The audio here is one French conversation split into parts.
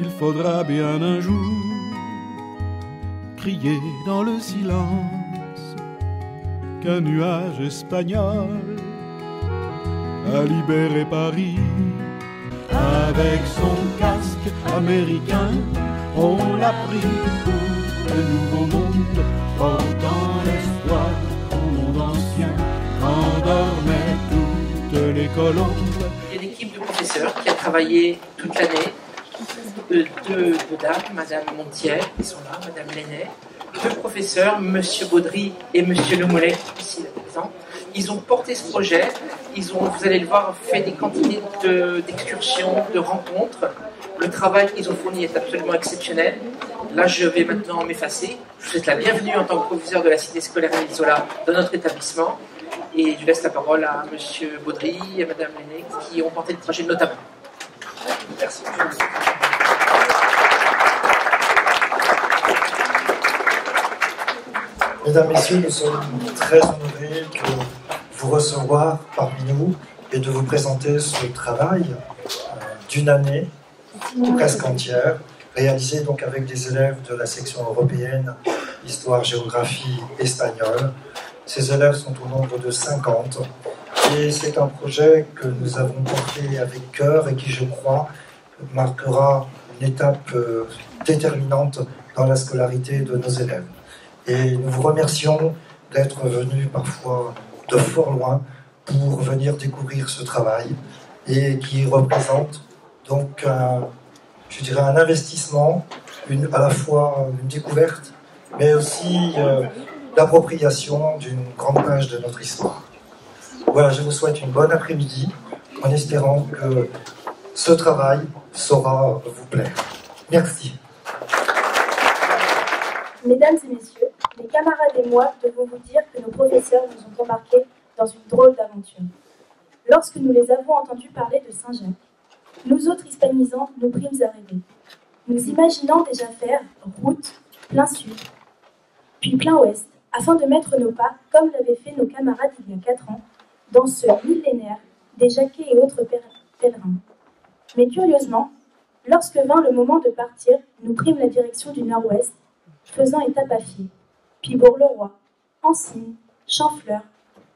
Il faudra bien un jour crier dans le silence qu'un nuage espagnol a libéré Paris. Avec son casque américain, on l'a pris pour le nouveau monde, portant l'espoir au monde ancien, endormait toutes les colombes. Il y a une équipe de professeurs qui a travaillé toute l'année, deux dames, Madame Montier, qui sont là, Madame Lennet, deux professeurs, Monsieur Baudry et Monsieur Lemollet, ici présents. Ils ont porté ce projet, ils ont, vous allez le voir, fait des quantités d'excursions, de rencontres. Le travail qu'ils ont fourni est absolument exceptionnel. Là, je vais maintenant m'effacer. Je vous souhaite la bienvenue en tant que professeur de la cité scolaire Émile Zola dans notre établissement. Et je laisse la parole à Monsieur Baudry et à Madame Lennet qui ont porté le projet notamment. Merci. Mesdames, Messieurs, nous sommes très honorés de vous recevoir parmi nous et de vous présenter ce travail d'une année, presque entière, réalisé donc avec des élèves de la section européenne, histoire, géographie, espagnol. Ces élèves sont au nombre de 50 et c'est un projet que nous avons porté avec cœur et qui, je crois, marquera une étape déterminante dans la scolarité de nos élèves. Et nous vous remercions d'être venus parfois de fort loin pour venir découvrir ce travail et qui représente donc je dirais un investissement, à la fois une découverte, mais aussi l'appropriation d'une grande page de notre histoire. Voilà, je vous souhaite une bonne après-midi en espérant que ce travail saura vous plaire. Merci. Mesdames et messieurs, les camarades et moi devons vous dire que nos professeurs nous ont embarqués dans une drôle d'aventure. Lorsque nous les avons entendus parler de Saint-Jacques, nous autres hispanisants nous prîmes à rêver, nous imaginant déjà faire route plein sud, puis plein ouest, afin de mettre nos pas, comme l'avaient fait nos camarades il y a 4 ans, dans ce millénaire des Jacquets et autres pèlerins. Mais curieusement, lorsque vint le moment de partir, nous prîmes la direction du nord-ouest, faisant étape à Fier, puis Bourg-le-Roi, Ansignes, Champfleur,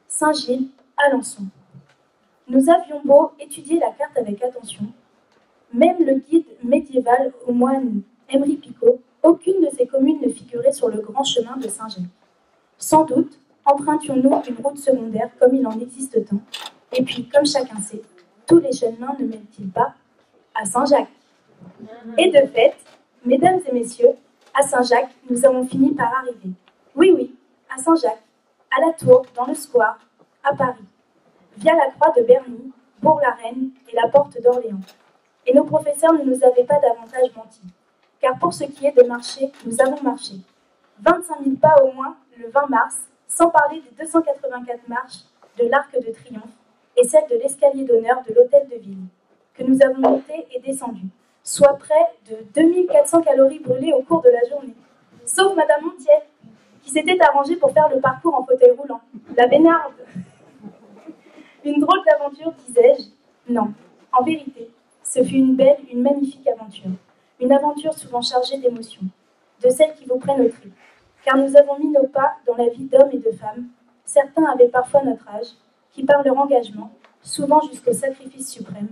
Saint-Gilles, Alençon. Nous avions beau étudier la carte avec attention, même le guide médiéval au moine Emery Picot, aucune de ces communes ne figurait sur le grand chemin de Saint-Jacques. Sans doute empruntions-nous une route secondaire comme il en existe tant, et puis, comme chacun sait, tous les chemins ne mènent-ils pas à Saint-Jacques. Et de fait, mesdames et messieurs, à Saint-Jacques, nous avons fini par arriver. Oui, oui, à Saint-Jacques, à la Tour, dans le Square, à Paris, via la croix de Berny, Bourg-la-Reine et la porte d'Orléans. Et nos professeurs ne nous avaient pas davantage menti, car pour ce qui est de marcher, nous avons marché. 25 000 pas au moins le 20 mars, sans parler des 284 marches de l'Arc de Triomphe et celles de l'escalier d'honneur de l'Hôtel de Ville, que nous avons monté et descendu, soit près de 2400 calories brûlées au cours de la journée. Sauf Madame Montier, qui s'était arrangée pour faire le parcours en fauteuil roulant. La bénarde. Une drôle d'aventure, disais-je. Non, en vérité, ce fut une belle, une magnifique aventure. Une aventure souvent chargée d'émotions, de celles qui vous prennent au trip. Car nous avons mis nos pas dans la vie d'hommes et de femmes. Certains avaient parfois notre âge, qui par leur engagement, souvent jusqu'au sacrifice suprême,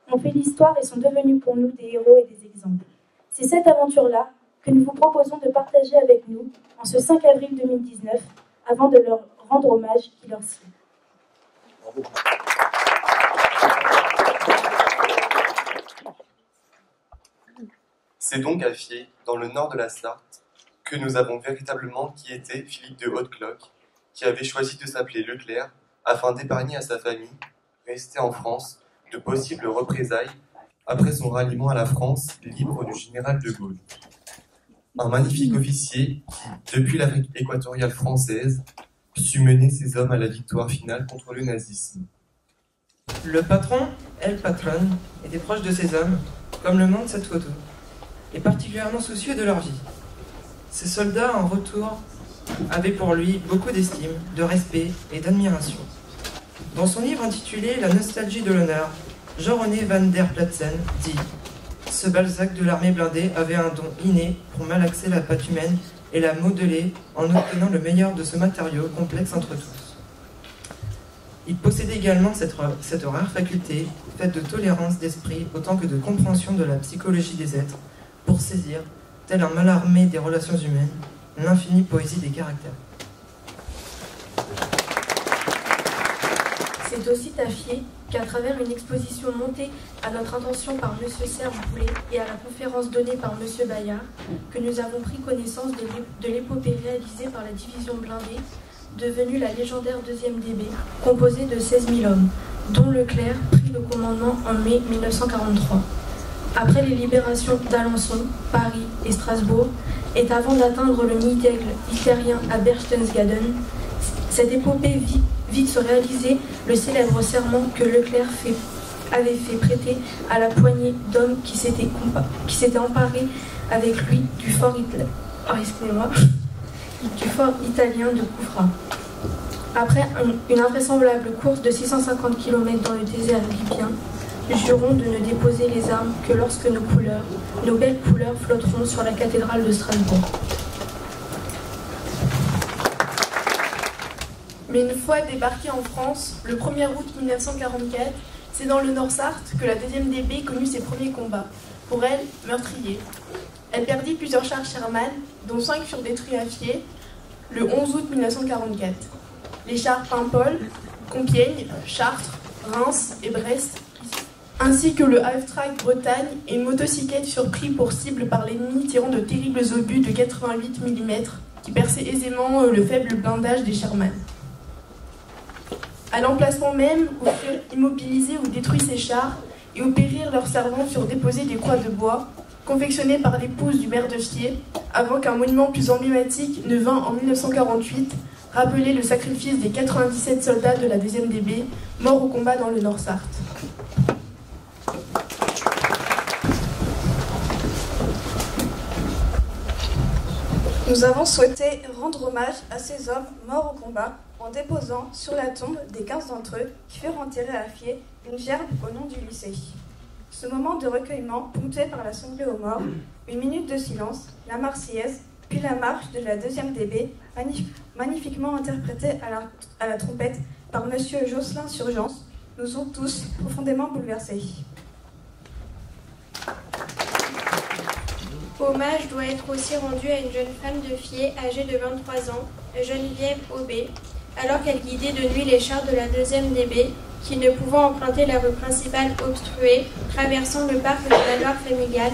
ont fait l'histoire et sont devenus pour nous des héros et des exemples. C'est cette aventure-là que nous vous proposons de partager avec nous en ce 5 avril 2019, avant de leur rendre hommage qui leur sied. C'est donc à Fier, dans le nord de la Sarthe, que nous avons véritablement qui était Philippe de Haute-Cloque, qui avait choisi de s'appeler Leclerc afin d'épargner à sa famille, restée en France, de possibles représailles après son ralliement à la France libre du général de Gaulle. Un magnifique officier qui, depuis l'Afrique équatoriale française, sut mener ses hommes à la victoire finale contre le nazisme. Le patron, El Patron, était proche de ses hommes, comme le montre cette photo, et particulièrement soucieux de leur vie. Ses soldats, en retour, avaient pour lui beaucoup d'estime, de respect et d'admiration. Dans son livre intitulé « La nostalgie de l'honneur », Jean-René van der Platzen dit « ce Balzac de l'armée blindée avait un don inné pour malaxer la pâte humaine et la modeler en obtenant le meilleur de ce matériau complexe entre tous. Il possédait également cette rare faculté, faite de tolérance d'esprit autant que de compréhension de la psychologie des êtres, pour saisir, tel un Mallarmé des relations humaines, l'infinie poésie des caractères. C'est aussi tafier qu'à travers une exposition montée à notre intention par M. Serge Boulet et à la conférence donnée par M. Bayard, que nous avons pris connaissance de l'épopée réalisée par la division blindée, devenue la légendaire 2e DB, composée de 16 000 hommes, dont Leclerc prit le commandement en mai 1943. Après les libérations d'Alençon, Paris et Strasbourg, et avant d'atteindre le nid d'aigle hitlérien à Berchtesgaden, cette épopée vite se réaliser le célèbre serment que Leclerc avait fait prêter à la poignée d'hommes qui s'étaient emparés avec lui du fort italien de Koufra. Après une invraisemblable course de 650 km dans le désert libyen, jurons de ne déposer les armes que lorsque nos belles couleurs flotteront sur la cathédrale de Strasbourg. Mais une fois débarquée en France, le 1er août 1944, c'est dans le Nord-Sarthe que la 2e DB connut ses premiers combats. Pour elle, meurtriers. Elle perdit plusieurs chars Sherman, dont 5 furent détruits à Fier, le 11 août 1944. Les chars Paimpol, Compiègne, Chartres, Reims et Brest, ainsi que le Half-Track Bretagne et une motocyclette furent pris pour cible par l'ennemi tirant de terribles obus de 88 mm qui perçaient aisément le faible blindage des Sherman. À l'emplacement même où furent immobilisés ou détruits ces chars et où périrent leurs servants furent déposées des croix de bois, confectionnées par l'épouse du maire de Fier, avant qu'un monument plus emblématique ne vint en 1948 rappeler le sacrifice des 97 soldats de la 2e DB morts au combat dans le Nord-Sarthe. Nous avons souhaité rendre hommage à ces hommes morts au combat en déposant sur la tombe des 15 d'entre eux qui furent enterrés à Fier une gerbe au nom du lycée. Ce moment de recueillement, ponctué par l'assemblée aux morts, une minute de silence, la Marseillaise, puis la marche de la 2e DB, magnifiquement interprétée à la trompette par M. Jocelyn Surgence, nous ont tous profondément bouleversés. Hommage doit être aussi rendu à une jeune femme de Fier âgée de 23 ans, Geneviève Aubé, alors qu'elle guidait de nuit les chars de la 2e DB, qui ne pouvant emprunter la rue principale obstruée, traversant le parc de la Loire familiale,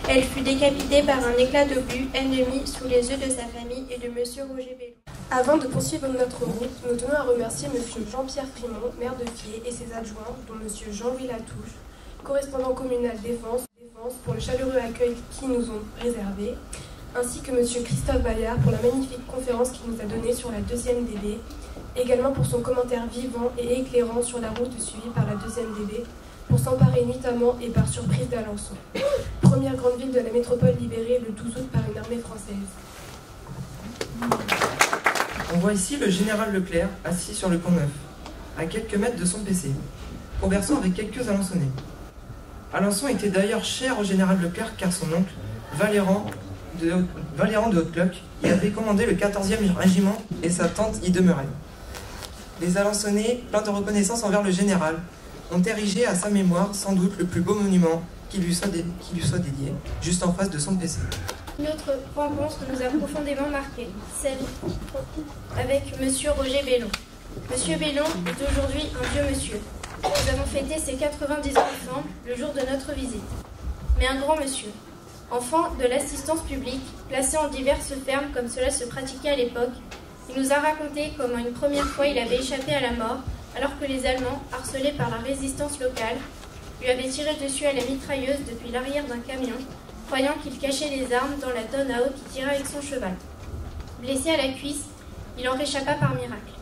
elle fut décapitée par un éclat d'obus ennemi sous les yeux de sa famille et de M. Roger Bellon. Avant de poursuivre notre route, nous tenons à remercier M. Jean-Pierre Frimont, maire de Fier, et ses adjoints, dont M. Jean-Louis Latouche, correspondant communal défense, pour le chaleureux accueil qu'ils nous ont réservé, ainsi que M. Christophe Bayard pour la magnifique conférence qu'il nous a donnée sur la 2e DB, également pour son commentaire vivant et éclairant sur la route suivie par la 2e DB, pour s'emparer nuitamment et par surprise d'Alençon, première grande ville de la métropole libérée le 12 août par une armée française. On voit ici le général Leclerc assis sur le Pont-Neuf, à quelques mètres de son PC, conversant avec quelques Alençonnais. Alençon était d'ailleurs cher au général Leclerc car son oncle, Valéran de Haute-Cloque, y avait commandé le 14e régiment et sa tante y demeurait. Les Alençonnais, pleins de reconnaissance envers le général, ont érigé à sa mémoire sans doute le plus beau monument qui lui soit dédié, juste en face de son PC. Notre rencontre nous a profondément marqués, celle avec M. Roger Bellon. M. Bellon est aujourd'hui un vieux monsieur. Nous avons fêté ses 90 ans ensemble le jour de notre visite. Mais un grand monsieur, enfant de l'assistance publique, placé en diverses fermes comme cela se pratiquait à l'époque, il nous a raconté comment une première fois il avait échappé à la mort alors que les Allemands, harcelés par la résistance locale, lui avaient tiré dessus à la mitrailleuse depuis l'arrière d'un camion, croyant qu'il cachait les armes dans la tonne à eau qui tirait avec son cheval. Blessé à la cuisse, il en réchappa par miracle.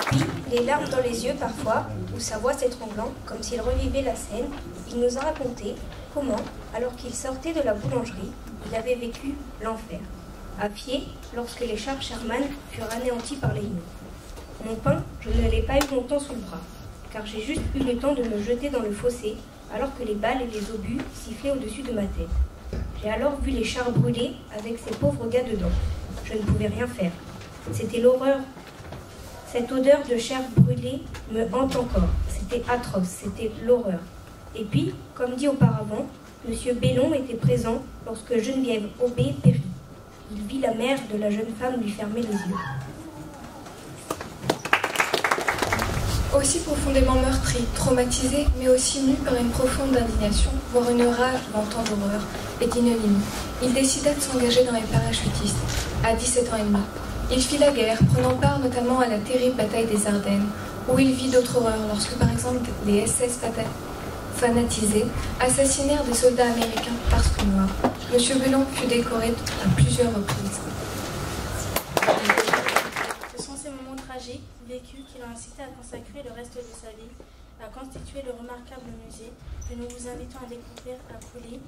Puis, les larmes dans les yeux parfois, ou sa voix s'étranglant, comme s'il revivait la scène, il nous a raconté comment, alors qu'il sortait de la boulangerie, il avait vécu l'enfer. À Fier, lorsque les chars Sherman furent anéantis par les Huns. Mon pain, je ne l'ai pas eu longtemps sous le bras, car j'ai juste eu le temps de me jeter dans le fossé alors que les balles et les obus sifflaient au-dessus de ma tête. J'ai alors vu les chars brûler avec ces pauvres gars dedans. Je ne pouvais rien faire. C'était l'horreur. Cette odeur de chair brûlée me hante encore. C'était atroce, c'était l'horreur. Et puis, comme dit auparavant, M. Bellon était présent lorsque Geneviève Aubé périt. Il vit la mère de la jeune femme lui fermer les yeux. Aussi profondément meurtri, traumatisé, mais aussi mu par une profonde indignation, voire une rage dans tant d'horreur et d'ignominie, il décida de s'engager dans les parachutistes, à 17 ans et demi. Il fit la guerre, prenant part notamment à la terrible bataille des Ardennes, où il vit d'autres horreurs lorsque par exemple les SS fanatisés assassinèrent des soldats américains parce que noirs. M. Bellon fut décoré à plusieurs reprises. Ce sont ces moments tragiques, vécus, qui l'ont incité à consacrer le reste de sa vie à constituer le remarquable musée que nous vous invitons à découvrir à Pouilly,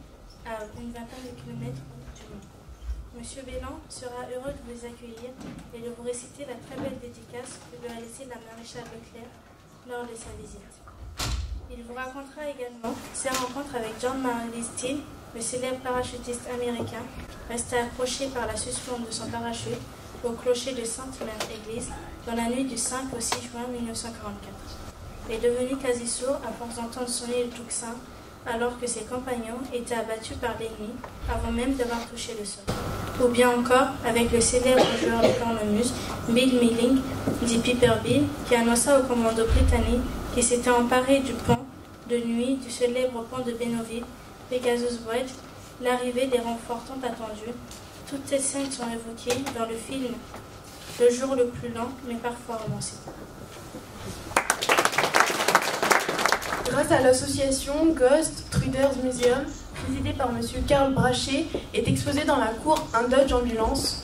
à une vingtaine de kilomètres du Mans. Monsieur Bellon sera heureux de vous accueillir et de vous réciter la très belle dédicace que lui a laissée la maréchale Leclerc lors de sa visite. Il vous racontera également ses rencontres avec John Manley Steele, le célèbre parachutiste américain, resté accroché par la suspente de son parachute au clocher de Sainte-Mère-Église dans la nuit du 5 au 6 juin 1944. Il est devenu quasi sourd à force d'entendre sonner le tocsin alors que ses compagnons étaient abattus par l'ennemi avant même d'avoir touché le sol. Ou bien encore avec le célèbre joueur de cornemuse Bill Milling, dit Pepper Bill, qui annonça au commando britannique qui s'était emparé du pont de nuit du célèbre pont de Bénouville, Pegasus Bridge, l'arrivée des renforts tant attendus. Toutes ces scènes sont évoquées dans le film Le jour le plus lent, mais parfois romancé. Grâce à l'association Ghost Traders Museum, présidée par M. Karl Brachet, est exposé dans la cour un Dodge Ambulance.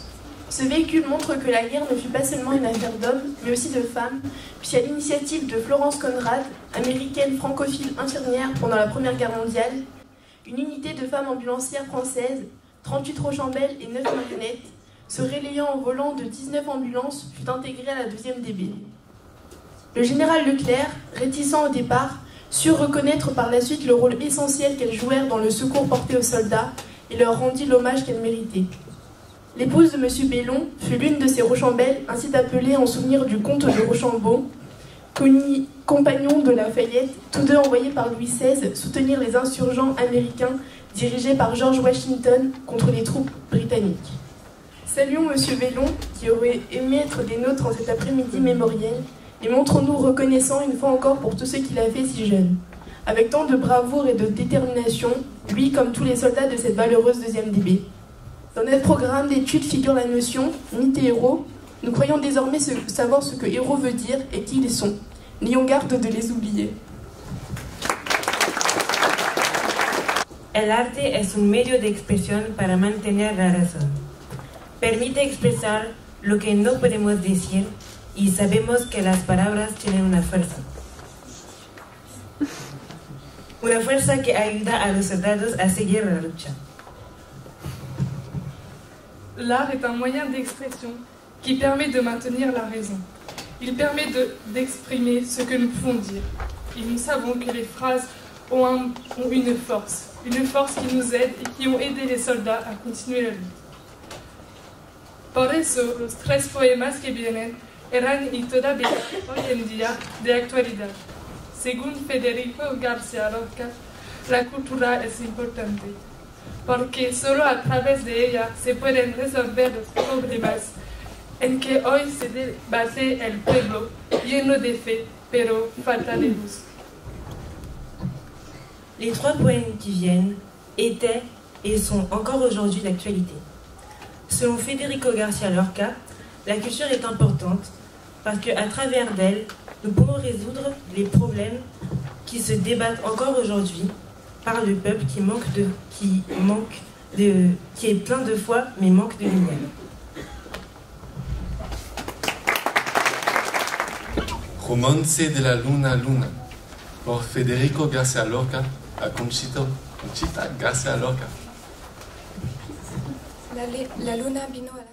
Ce véhicule montre que la guerre ne fut pas seulement une affaire d'hommes, mais aussi de femmes, puis à l'initiative de Florence Conrad, américaine francophile infirmière pendant la Première Guerre mondiale, une unité de femmes ambulancières françaises, 38 Rochambeau et 9 marionnettes, se relayant au volant de 19 ambulances, fut intégrée à la 2e DB. Le général Leclerc, réticent au départ, sut reconnaître par la suite le rôle essentiel qu'elles jouèrent dans le secours porté aux soldats et leur rendit l'hommage qu'elles méritaient. L'épouse de M. Bellon fut l'une de ces Rochambeau, ainsi appelée en souvenir du comte de Rochambeau, compagnon de Lafayette, tous deux envoyés par Louis XVI soutenir les insurgents américains dirigés par George Washington contre les troupes britanniques. Saluons M. Bellon, qui aurait aimé être des nôtres en cet après-midi mémoriel, et montrons-nous reconnaissants une fois encore pour tout ce qu'il a fait si jeune. Avec tant de bravoure et de détermination, lui comme tous les soldats de cette valeureuse 2e DB. Dans notre programme d'études figure la notion mythe et héros. Nous croyons désormais savoir ce que héros veut dire et qui ils sont. N'ayons garde de les oublier. El arte es un medio de expresión para mantener la razón. Permite expresar lo que no podemos decir y sabemos que las palabras tienen una fuerza. Una fuerza que ayuda a los soldados a seguir la lucha. L'art est un moyen d'expression qui permet de maintenir la raison. Il permet d'exprimer ce que nous pouvons dire. Et nous savons que les phrases ont une force qui nous aide et qui ont aidé les soldats à continuer la lutte. Por eso, los 3 poemas que vienen eran y todavía hoy en día de actualidad. Según Federico García Lorca, la cultura es importante, porque solo a través de ella se pueden resolver los problemas en que hoy se debate el pueblo, lleno de fe, pero falta de luz. Les 3 poèmes qui viennent étaient et sont encore aujourd'hui d'actualité. Selon Federico García Lorca, la culture est importante parce qu'à travers d'elle, nous pouvons résoudre les problèmes qui se débattent encore aujourd'hui par le peuple qui est plein de foi mais manque de lumière. Romance de la Luna Luna, por Federico García Lorca a Conchita García Lorca. La luna vino a la...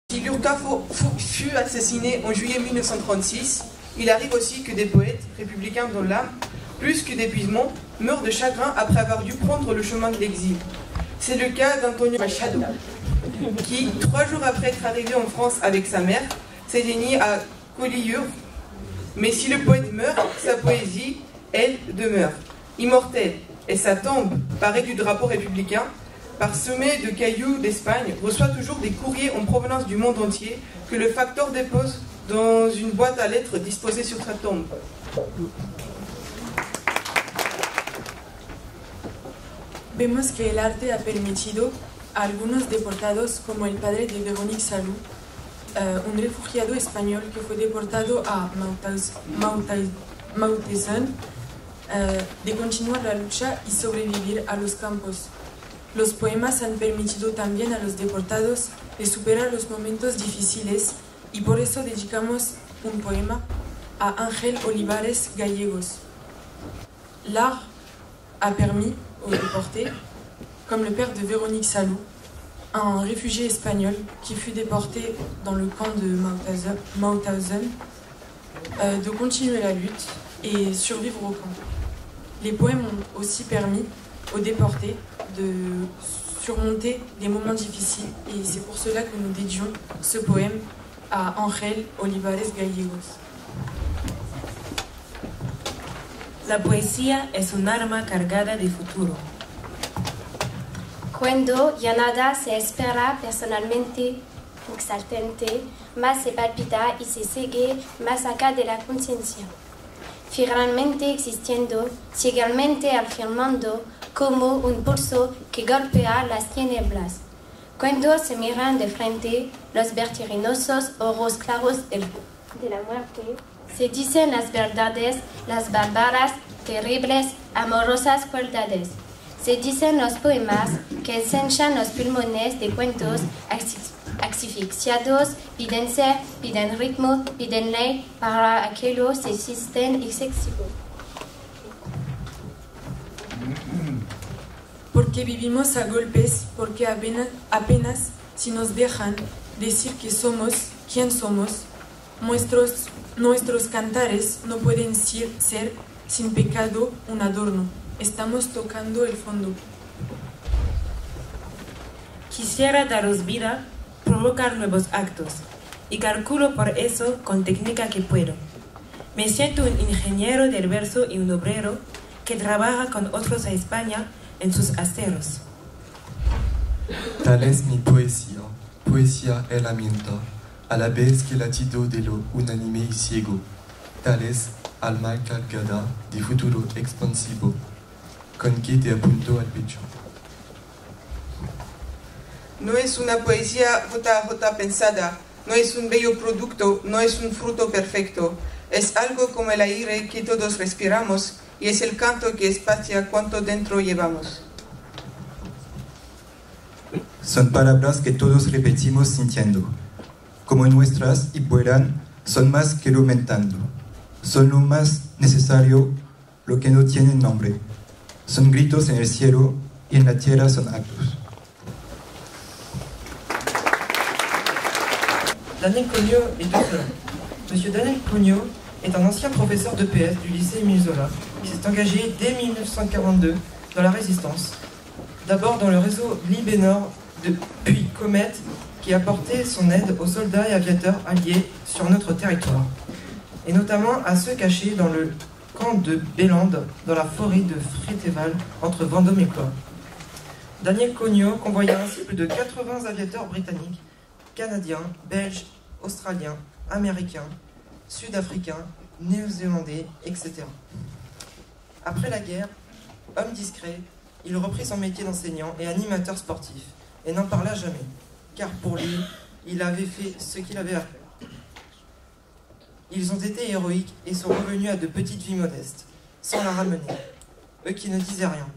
Figure Lucas fut assassiné en juillet 1936, il arrive aussi que des poètes républicains dans l'âme, plus que d'épuisement, meurent de chagrin après avoir dû prendre le chemin de l'exil. C'est le cas d'Antonio Machado, qui, 3 jours après être arrivé en France avec sa mère, s'éteignit à Collioure. Mais si le poète meurt, sa poésie, elle, demeure. Immortelle, et sa tombe, parée du drapeau républicain, parsemée de cailloux d'Espagne, reçoit toujours des courriers en provenance du monde entier que le facteur dépose dans une boîte à lettres disposée sur sa tombe. Vemos que el arte ha permitido a algunos deportados, como el padre de Véronique Salou, un refugiado español que fue deportado a Mauthausen, de continuar la lucha y sobrevivir a los campos. Los poemas han permitido también a los deportados de superar los momentos difíciles y por eso dedicamos un poema a Ángel Olivares Gallegos. L'art a permis aux déportés, comme le père de Véronique Salou, un réfugié espagnol qui fut déporté dans le camp de Mauthausen, de continuer la lutte et survivre au camp. Les poèmes ont aussi permis aux déportés de surmonter des moments difficiles et c'est pour cela que nous dédions ce poème a Ángel Olivares Gallegos. La poesía es un arma cargada de futuro. Cuando ya nada se espera personalmente exaltante, más se palpita y se sigue más acá de la conciencia. Finalmente existiendo, ciegamente afirmando como un pulso que golpea las tinieblas. Cuando se miran de frente los vertiginosos ojos claros de la muerte, se dicen las verdades, las bárbaras, terribles, amorosas crueldades. Se dicen los poemas que ensanchan los pulmones de cuentos asfixiados, piden ser, piden ritmo, piden ley para aquellos que existen excesivos. Porque vivimos a golpes, porque apenas si nos dejan decir que somos quien somos, nuestros cantares no pueden ser sin pecado un adorno. Estamos tocando el fondo. Quisiera daros vida, provocar nuevos actos, y calculo por eso con técnica que puedo. Me siento un ingeniero del verso y un obrero que trabaja con otros a España en sus aceros. Tal es mi poesía, poesía herramienta, a la vez que latido de lo unánime y ciego. Tal es alma cargada de futuro expansivo, con que te apunto al pecho. No es una poesía jota a jota pensada, no es un bello producto, no es un fruto perfecto. Es algo como el aire que todos respiramos y es el canto que espacia cuanto dentro llevamos. Son palabras que todos repetimos sintiendo, como nuestras y vuelan, son más que lo mentando. Son lo más necesario, lo que no tiene nombre. Son gritos en el cielo y en la tierra son actos. Daniel Cognaud est tout cela. Monsieur Daniel Cognaud est un ancien professeur d'EPS du lycée Émile Zola qui s'est engagé dès 1942 dans la résistance. D'abord dans le réseau Libénor, puis Comet, qui apportait son aide aux soldats et aviateurs alliés sur notre territoire, et notamment à ceux cachés dans le camp de Bélande, dans la forêt de Frétéval, entre Vendôme et Clohars. Daniel Cognaud convoya ainsi plus de 80 aviateurs britanniques, canadiens, belges, australiens, américains, sud-africains, néo-zélandais, etc. Après la guerre, homme discret, il reprit son métier d'enseignant et animateur sportif, et n'en parla jamais, car pour lui, il avait fait ce qu'il avait à faire. Ils ont été héroïques et sont revenus à de petites vies modestes, sans la ramener, eux qui ne disaient rien.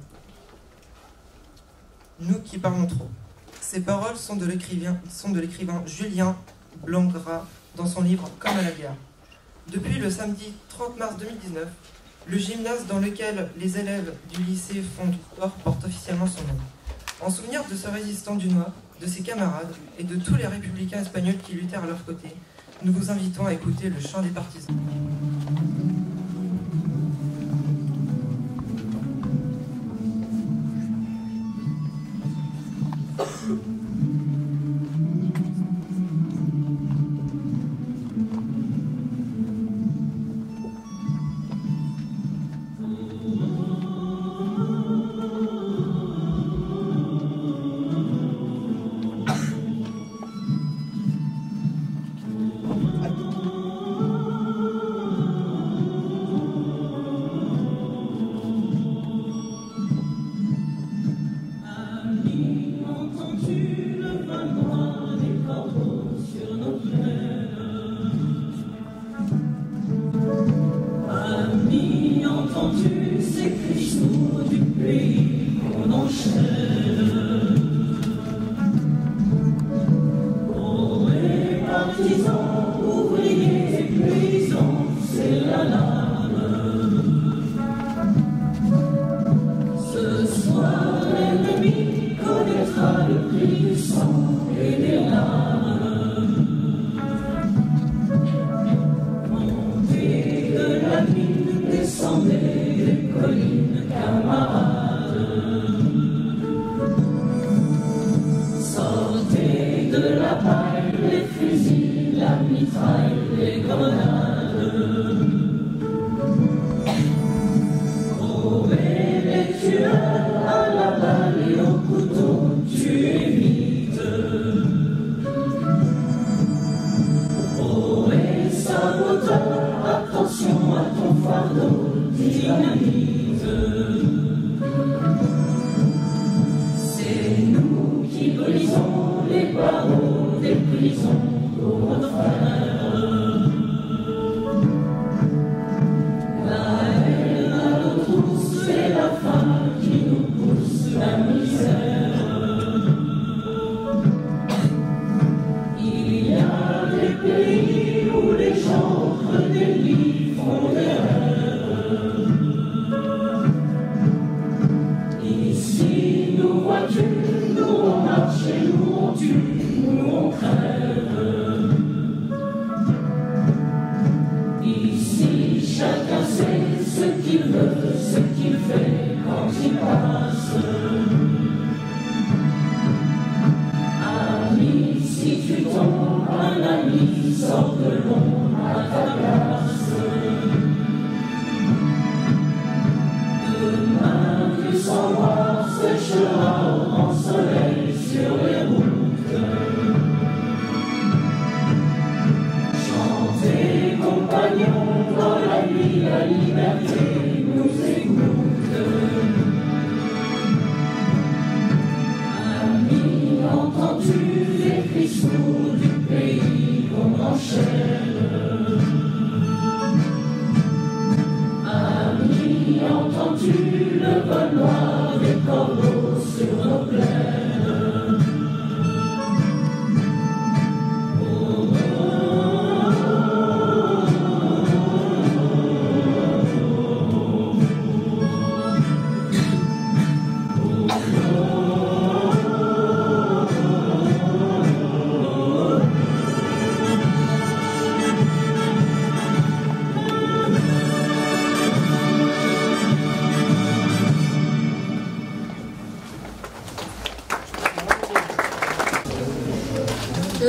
Nous qui parlons trop. Ces paroles sont de l'écrivain Julien Blangras dans son livre Comme à la guerre. Depuis le samedi 30 mars 2019, le gymnase dans lequel les élèves du lycée font du sport porte officiellement son nom. En souvenir de ce résistant dunois, de ses camarades et de tous les républicains espagnols qui luttèrent à leur côté, nous vous invitons à écouter le chant des partisans.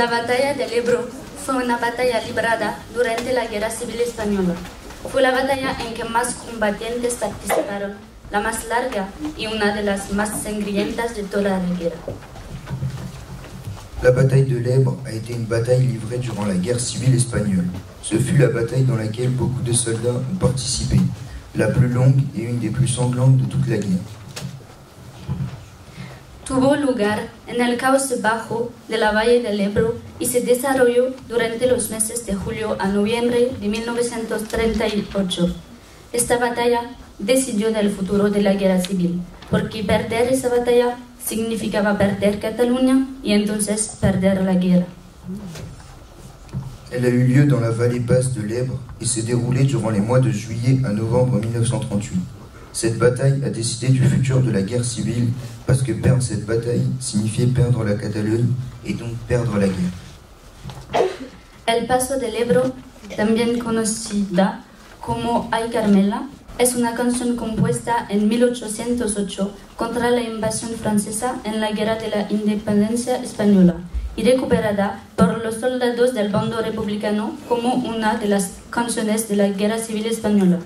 La batalla del Ebro fue una batalla librada durante la Guerra Civil Española. Fue la batalla en que más combatientes participaron, la más larga y una de las más sangrientas de toda la guerra. La bataille de l'Èbre a été une bataille livrée durant la guerre civile espagnole. Ce fut la bataille dans laquelle beaucoup de soldats ont participé, la plus longue et une des plus sanglantes de toute la guerre. Tuvo lugar en el cauce bajo de la Valle del Ebro y se desarrolló durante los meses de julio a noviembre de 1938. Esta batalla decidió del futuro de la guerra civil, porque perder esa batalla significaba perder Cataluña y entonces perder la guerra. Elle a eu lieu dans la vallée basse de l'Èbre et s'est déroulée durant les mois de juillet à novembre 1938. Cette bataille a décidé du futur de la guerre civile parce que perdre cette bataille signifiait perdre la Catalogne et donc perdre la guerre. El Paso del Ebro, también conocida como Ay Carmela, es una canción compuesta en 1808 contra la invasión francesa en la Guerra de la Independencia Española y recuperada por los soldados del bando republicano como una de las canciones de la Guerra Civil Española.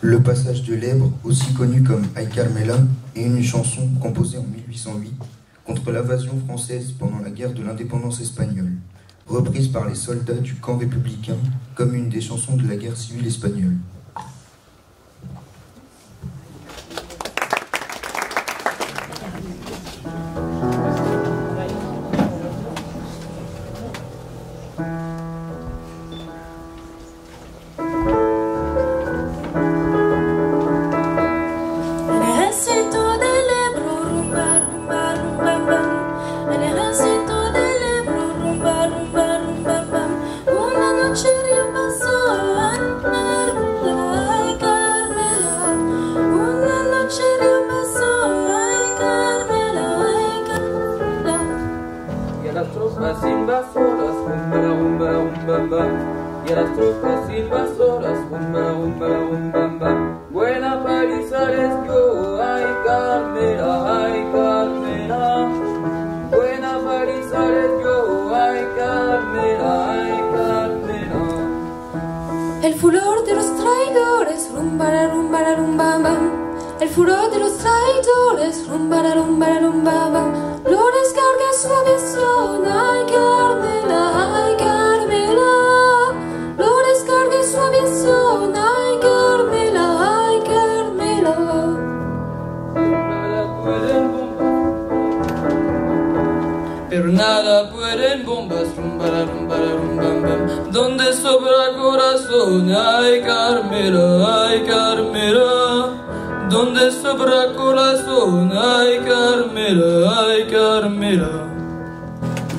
Le passage de l'Èbre, aussi connu comme Ay Carmela, est une chanson composée en 1808 contre l'invasion française pendant la guerre de l'indépendance espagnole, reprise par les soldats du camp républicain comme une des chansons de la guerre civile espagnole. Y a las tropas invasoras, rumba, rumba, rumba, rumba. Buena paliza les dio, ay Carmela, ay Carmela. Buena paliza les dio, ay Carmela, ay Carmela. El furor de los traidores, rumba, la rumba, la rumba, bam. El furor de los traidores, rumba, la rumba, la rumba, bam. Lo descarga su aviación, ay Carmela, ay Carmela. Lo descarga su aviación, ay Carmela, ay Carmela. Pero nada pueden bombas, rumba, la rumba, la rumba, bam. Donde sobra corazón, ay Carmela, ay Carmela. Donde sobra corazón, ay Carmela, ay Carmela.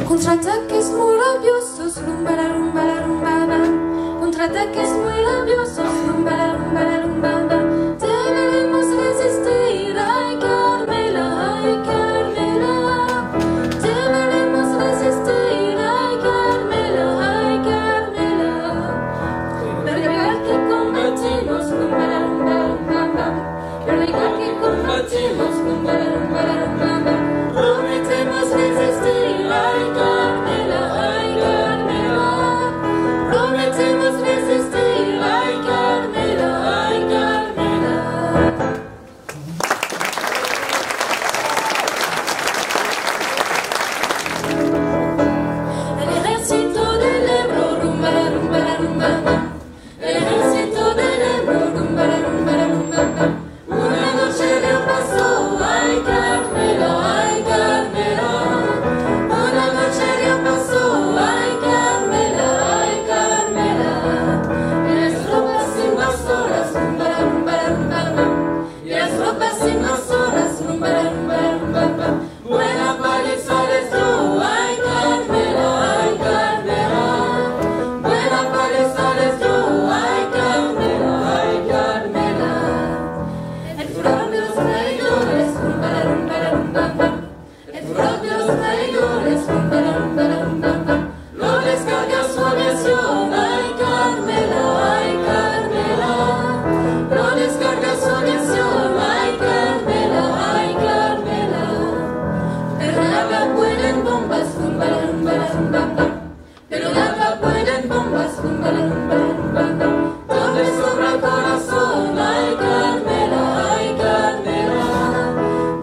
Contraataques muy rabiosos, rumba, la rumba, la rumba, bam. Contraataques muy rabiosos, rumba, la rumba, la rumba, bam. Deberemos resistir, ay Carmela, ay Carmela. Deberemos resistir, ay Carmela, ay Carmela. Pero igual que combatimos, rumba, la rumba, la rumba, bam. Pero igual que combatimos, rumba, la rumba, la rumba, bam. Prometemos resistir, ay Carmela, ay Carmela. Prometemos resistir, ay Carmela, ay Carmela. El ejército del Ebro, rumba, la rumba, la rumba, bam. El ejército del Ebro, rumba, la rumba, la rumba, bam. Una noche dio paso, ay Carmela, ay Carmela. Una noche dio paso, ay Carmela, ay Carmela. Y las tropas invasoras, rumba, la rumba, la rumba, bam. Y las tropas invasoras, rumba, la rumba, la rumba, bam. Buena paliza les dio, ay Carmela, ay Carmela. Buena paliza les dio, ay Carmela, ay Carmela. El furor de los traidores, rumba, la rumba, la rumba, bam. El furor de los traidores, rumba, la rumba, la rumba, bam. Lo descarga su aviación, ay Carmela, ay Carmela. Lo descarga su aviación, ay Carmela, ay Carmela. Pero nada pueden bombas, rumba, la rumba, la rumba, bam. Pero nada pueden bombas, rumba, la rumba, la rumba, bam. Donde sobra corazón, ay Carmela, ay Carmela.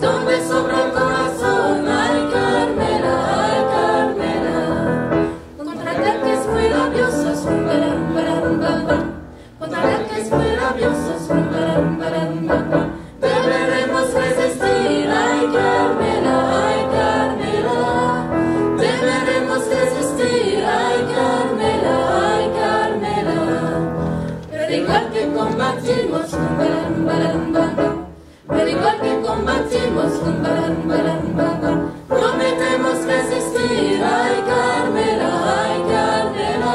Donde sobra corazón, ay Carmela, ay Carmela. Contraataques muy rabiosos, rumba, la rumba, la rumba, bam. Contraataques muy rabiosos, rumba, la rumba, la rumba, bam. Deberemos resistir, ay Carmela, ay Carmela. Deberemos resistir, ay Carmela, ay Carmela. Pero igual que combatimos, rumba, la rumba, la rumba, bam. Pero igual que combatimos, rumba, la rumba, la rumba, bam. Prometemos resistir, ay Carmela, ay Carmela.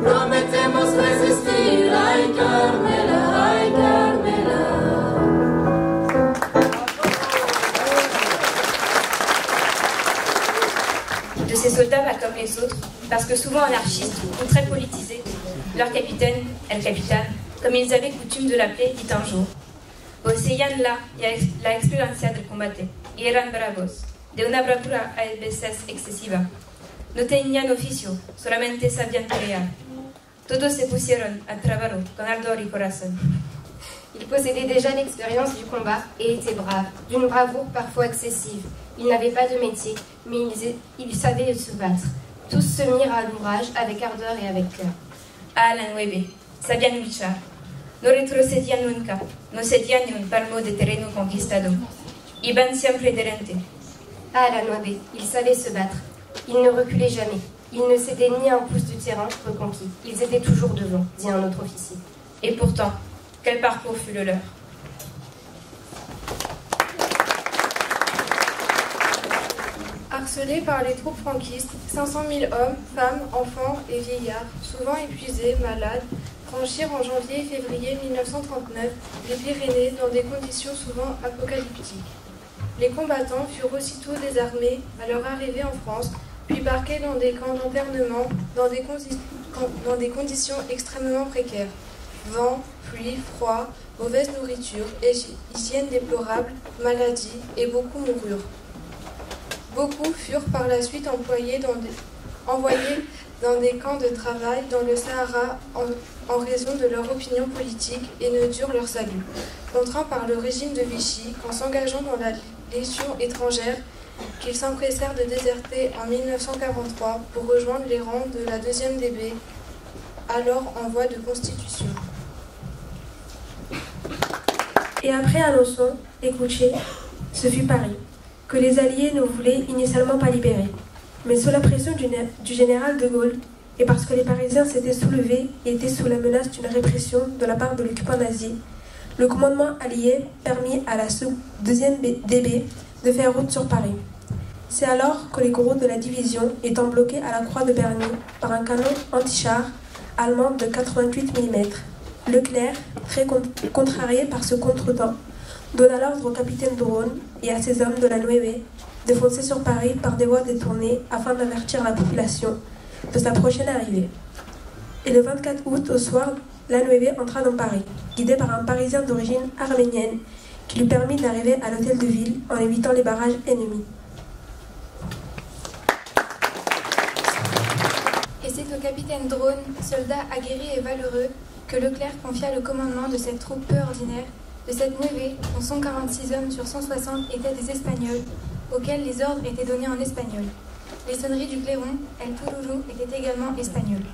Prometemos resistir, ay Carmela, ay Carmela. parce que souvent anarchistes ou très politisés, leur capitaine, El Capitan, comme ils avaient coutume de l'appeler, dit un jour: poseían la experiencia del combate y eran bravos, de una bravura a veces excesiva. No tenían oficio, solamente sabían pelear. Todos se pusieron a trabajo con ardor y corazón. Ils possédaient déjà l'expérience du combat et étaient braves, d'une bravoure parfois excessive. Ils n'avaient pas de métier, mais ils savaient se battre. Tous se mirent à l'ouvrage avec ardeur et avec cœur. A la nueve, sabían luchar. No retrocedían nunca, no cedían ni un palmo de terreno conquistado. Iban siempre delante. À la nueve, ils savaient se battre. Ils ne reculaient jamais. Ils ne cédaient ni un pouce du terrain reconquis. Ils étaient toujours devant, dit un autre officier. Et pourtant, quel parcours fut le leur. Harcelés par les troupes franquistes, 500 000 hommes, femmes, enfants et vieillards, souvent épuisés, malades, franchirent en janvier et février 1939 les Pyrénées dans des conditions souvent apocalyptiques. Les combattants furent aussitôt désarmés à leur arrivée en France, puis parqués dans des camps d'internement dans des conditions extrêmement précaires. Vent, pluie, froid, mauvaise nourriture, hygiène déplorable, maladies, et beaucoup moururent. Beaucoup furent par la suite envoyés dans des camps de travail dans le Sahara en raison de leur opinion politique et ne durent leur salut. Contraints par le régime de Vichy, en s'engageant dans la Légion étrangère, qu'ils s'empressèrent de déserter en 1943 pour rejoindre les rangs de la 2e DB, alors en voie de constitution. Et après Alençon et Couché, ce fut Paris, que les Alliés ne voulaient initialement pas libérer. Mais sous la pression du général de Gaulle, et parce que les Parisiens s'étaient soulevés et étaient sous la menace d'une répression de la part de l'occupant nazi, le commandement allié permit à la 2e DB de faire route sur Paris. C'est alors que les gros de la division, étant bloqués à la croix de Berny par un canon anti-char allemand de 88 mm, Leclerc, très contrarié par ce contretemps, donna l'ordre au capitaine Dronne et à ses hommes de la Nueve de foncer sur Paris par des voies détournées afin d'avertir la population de sa prochaine arrivée. Et le 24 août au soir, la Nueve entra dans Paris, guidé par un Parisien d'origine arménienne qui lui permit d'arriver à l'hôtel de ville en évitant les barrages ennemis. Et c'est au capitaine Dronne, soldat aguerri et valeureux, que Leclerc confia le commandement de cette troupe peu ordinaire, de cette Nueve, dont 146 hommes sur 160 étaient des Espagnols, auxquels les ordres étaient donnés en espagnol. Les sonneries du clairon, El Touloulou, étaient également espagnoles.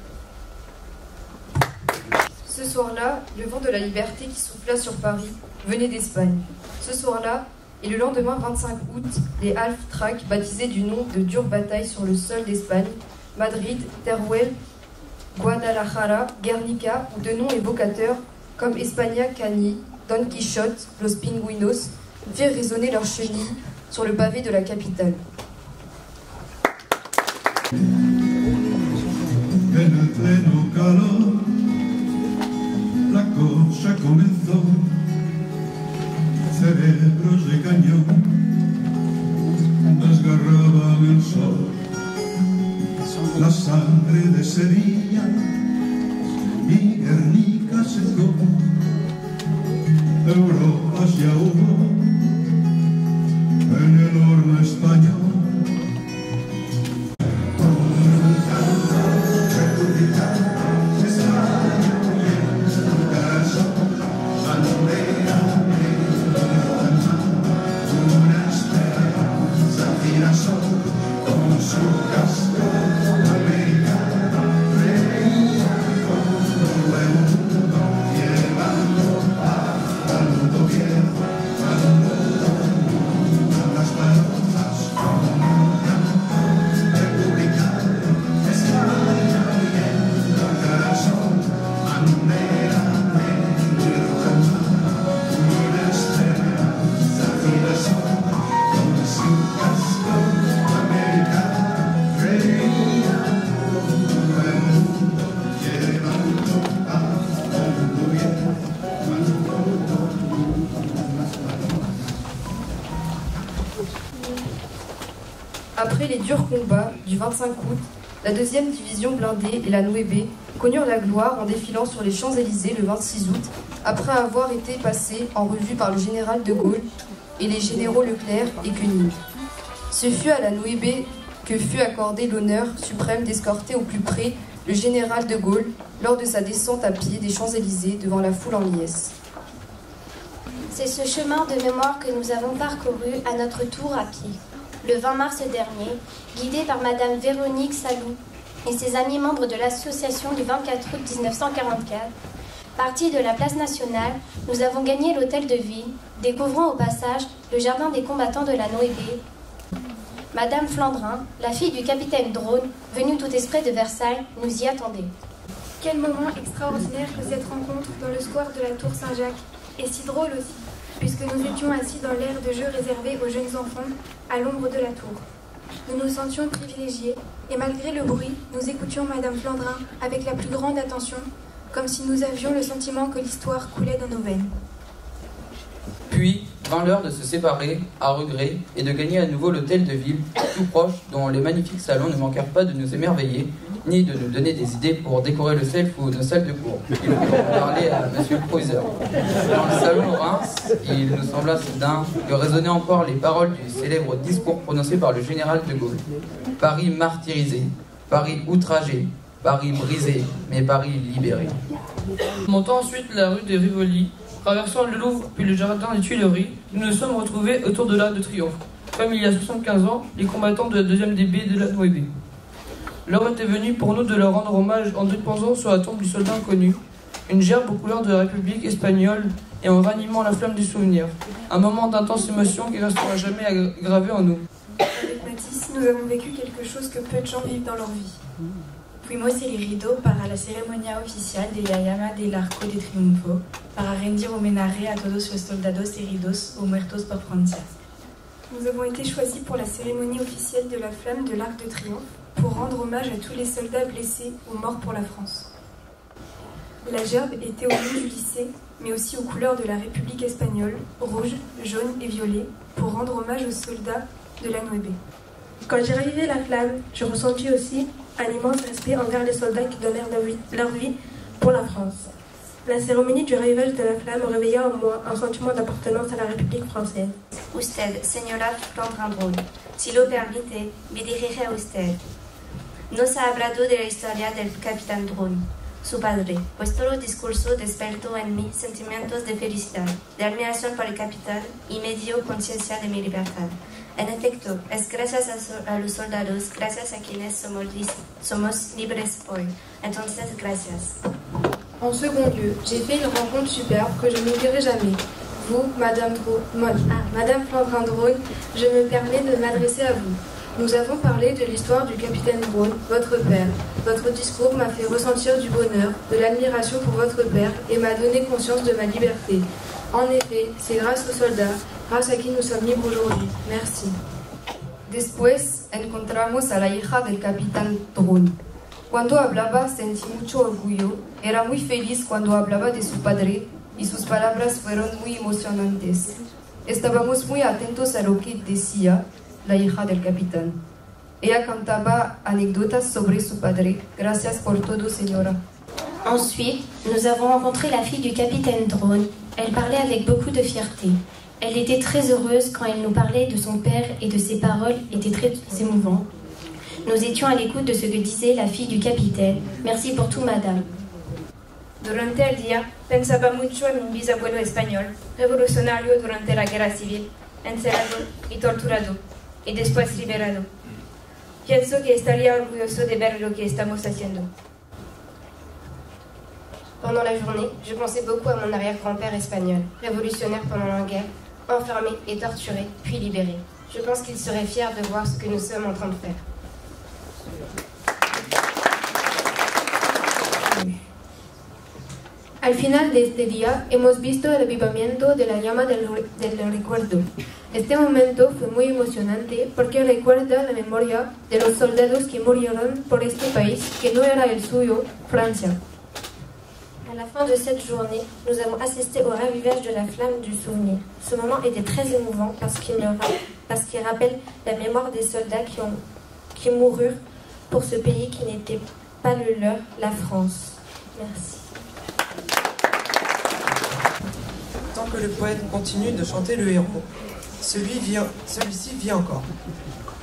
Ce soir-là, le vent de la liberté qui souffla sur Paris venait d'Espagne. Ce soir-là, et le lendemain 25 août, les Half-Track, baptisés du nom de dures batailles sur le sol d'Espagne, Madrid, Teruel, Guadalajara, Guernica ou de noms évocateurs comme España, Cani, Don Quichotte, Los Pingüinos, firent résonner leurs chenilles sur le pavé de la capitale. En el pleno calor, la cosa comenzó, cerebros de cañón desgarraban el sol, la sangre de Sevilla y Guernica secó, Europa se ahogó en el horno español. Après les durs combats du 25 août, La 2e division blindée et la 9B connurent la gloire en défilant sur les Champs-Élysées le 26 août, après avoir été passés en revue par le général de Gaulle et les généraux Leclerc et Koenig. Ce fut à la 9B que fut accordé l'honneur suprême d'escorter au plus près le général de Gaulle lors de sa descente à pied des Champs-Élysées devant la foule en liesse. C'est ce chemin de mémoire que nous avons parcouru à notre tour à pied. Le 20 mars dernier, guidés par Madame Véronique Salou et ses amis membres de l'association du 24 août 1944, partis de la place nationale, nous avons gagné l'hôtel de ville, découvrant au passage le jardin des combattants de la 9B. Madame Flandrin, la fille du capitaine Drone, venue tout exprès de Versailles, nous y attendait. Quel moment extraordinaire que cette rencontre dans le square de la Tour Saint-Jacques, et si drôle aussi, puisque nous étions assis dans l'aire de jeu réservé aux jeunes enfants, à l'ombre de la tour. Nous nous sentions privilégiés, et malgré le bruit, nous écoutions Madame Flandrin avec la plus grande attention, comme si nous avions le sentiment que l'histoire coulait dans nos veines. Puis vint l'heure de se séparer, à regret, et de gagner à nouveau l'hôtel de ville, tout proche, dont les magnifiques salons ne manquèrent pas de nous émerveiller, ni de nous donner des idées pour décorer le self ou nos salles de cours. Il nous parlait à Monsieur le Proviseur. Dans le salon Reims, il nous sembla soudain que résonnaient encore les paroles du célèbre discours prononcé par le général de Gaulle. Paris martyrisé, Paris outragé, Paris brisé, mais Paris libéré. Montant ensuite la rue des Rivoli, traversant le Louvre puis le jardin des Tuileries, nous nous sommes retrouvés autour de l'Arc de Triomphe, comme il y a 75 ans, les combattants de la 2e DB de la 9B. L'heure était venue pour nous de leur rendre hommage en déposant sur la tombe du soldat inconnu une gerbe aux couleurs de la République espagnole et en ranimant la flamme du souvenir. Un moment d'intense émotion qui restera jamais gravé en nous. Avec Mathis, nous avons vécu quelque chose que peu de gens vivent dans leur vie. Fuimos elegidos para la ceremonia oficial de la llama del Arco de Triunfo para rendir homenaje a todos los soldados heridos o muertos por Francia. Nous avons été choisis pour la cérémonie officielle de la flamme de l'Arc de Triomphe pour rendre hommage à tous les soldats blessés ou morts pour la France. La gerbe était au nom du lycée, mais aussi aux couleurs de la République espagnole, rouge, jaune et violet, pour rendre hommage aux soldats de la 9B. Quand j'ai relevé la flamme, je ressentis aussi un immense respect envers les soldats qui donnèrent leur vie pour la France. La cérémonie du rayage de la flamme réveilla en moi un sentiment d'appartenance à la République française. Usted, señora Flandrin, si lo permite, me dirigiré a usted. Nos ha hablado de la historia del capitán Drone, su padre, pues todo el discurso despertó en mí sentimientos de felicidad, de admiración por el capitán y me dio conciencia de mi libertad. En efecto, es gracias a los soldados, gracias a quienes somos libres hoy. Entonces, gracias. En second lieu, j'ai fait une rencontre superbe que je n'oublierai jamais. Vous, Madame Flandrin Drone, je me permets de m'adresser à vous. Nous avons parlé de l'histoire du capitaine Drone, votre père. Votre discours m'a fait ressentir du bonheur, de l'admiration pour votre père et m'a donné conscience de ma liberté. En effet, c'est grâce aux soldats, grâce à qui nous sommes libres aujourd'hui. Merci. Después encontramos a la hija del capitán Drone. Cuando hablaba sentí mucho orgullo, era muy feliz cuando hablaba de su padre y sus palabras fueron muy emocionantes. Estábamos muy atentos a lo que decía la hija del capitán. Ella cantaba anécdotas sobre su padre. Gracias por todo, señora. Ensuite, nous avons rencontré la fille du capitaine Drone. Elle parlait avec beaucoup de fierté. Elle était très heureuse quand elle nous parlait de son père et de ses paroles étaient très émouvantes. Nous étions à l'écoute de ce que disait la fille du capitaine. Merci pour tout, madame. Durante el día pensaba mucho en mi bisabuelo español, revolucionario durante la guerra civil, encerrado y torturado, y después liberado. Pienso que estaría orgulloso de ver lo que estamos haciendo. Pendant la journée, je pensais beaucoup à mon arrière-grand-père espagnol, révolutionnaire pendant la guerre, enfermé et torturé, puis libéré. Je pense qu'il serait fier de voir ce que nous sommes en train de faire. Al final de este día hemos visto el avivamiento de la llama del recuerdo. Este momento fue muy emocionante porque recuerda la memoria de los soldados que murieron por este país que no era el suyo, Francia. À la fin de cette journée, nous avons assisté au ravivage de la flamme du souvenir. Ce moment était très émouvant parce qu'il rappelle la mémoire des soldats qui moururent pour ce pays qui n'était pas le leur, la France. Merci. Tant que le poète continue de chanter le héros, celui-ci vit encore.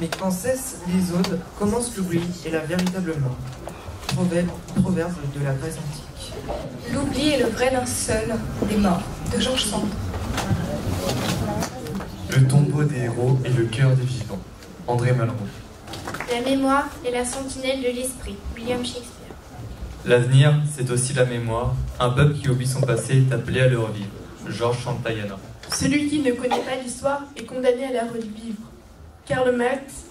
Mais quand cessent les odes, commence l'oubli et la véritable mort. Proverbe de la Grèce antique. L'oubli est le vrai linceul des morts, de Georges Sand. Le tombeau des héros et le cœur des vivants, André Malraux. La mémoire est la sentinelle de l'esprit, William Shakespeare. L'avenir, c'est aussi la mémoire. Un peuple qui oublie son passé est appelé à le revivre, Georges Santayana. Celui qui ne connaît pas l'histoire est condamné à la revivre. Karl Marx,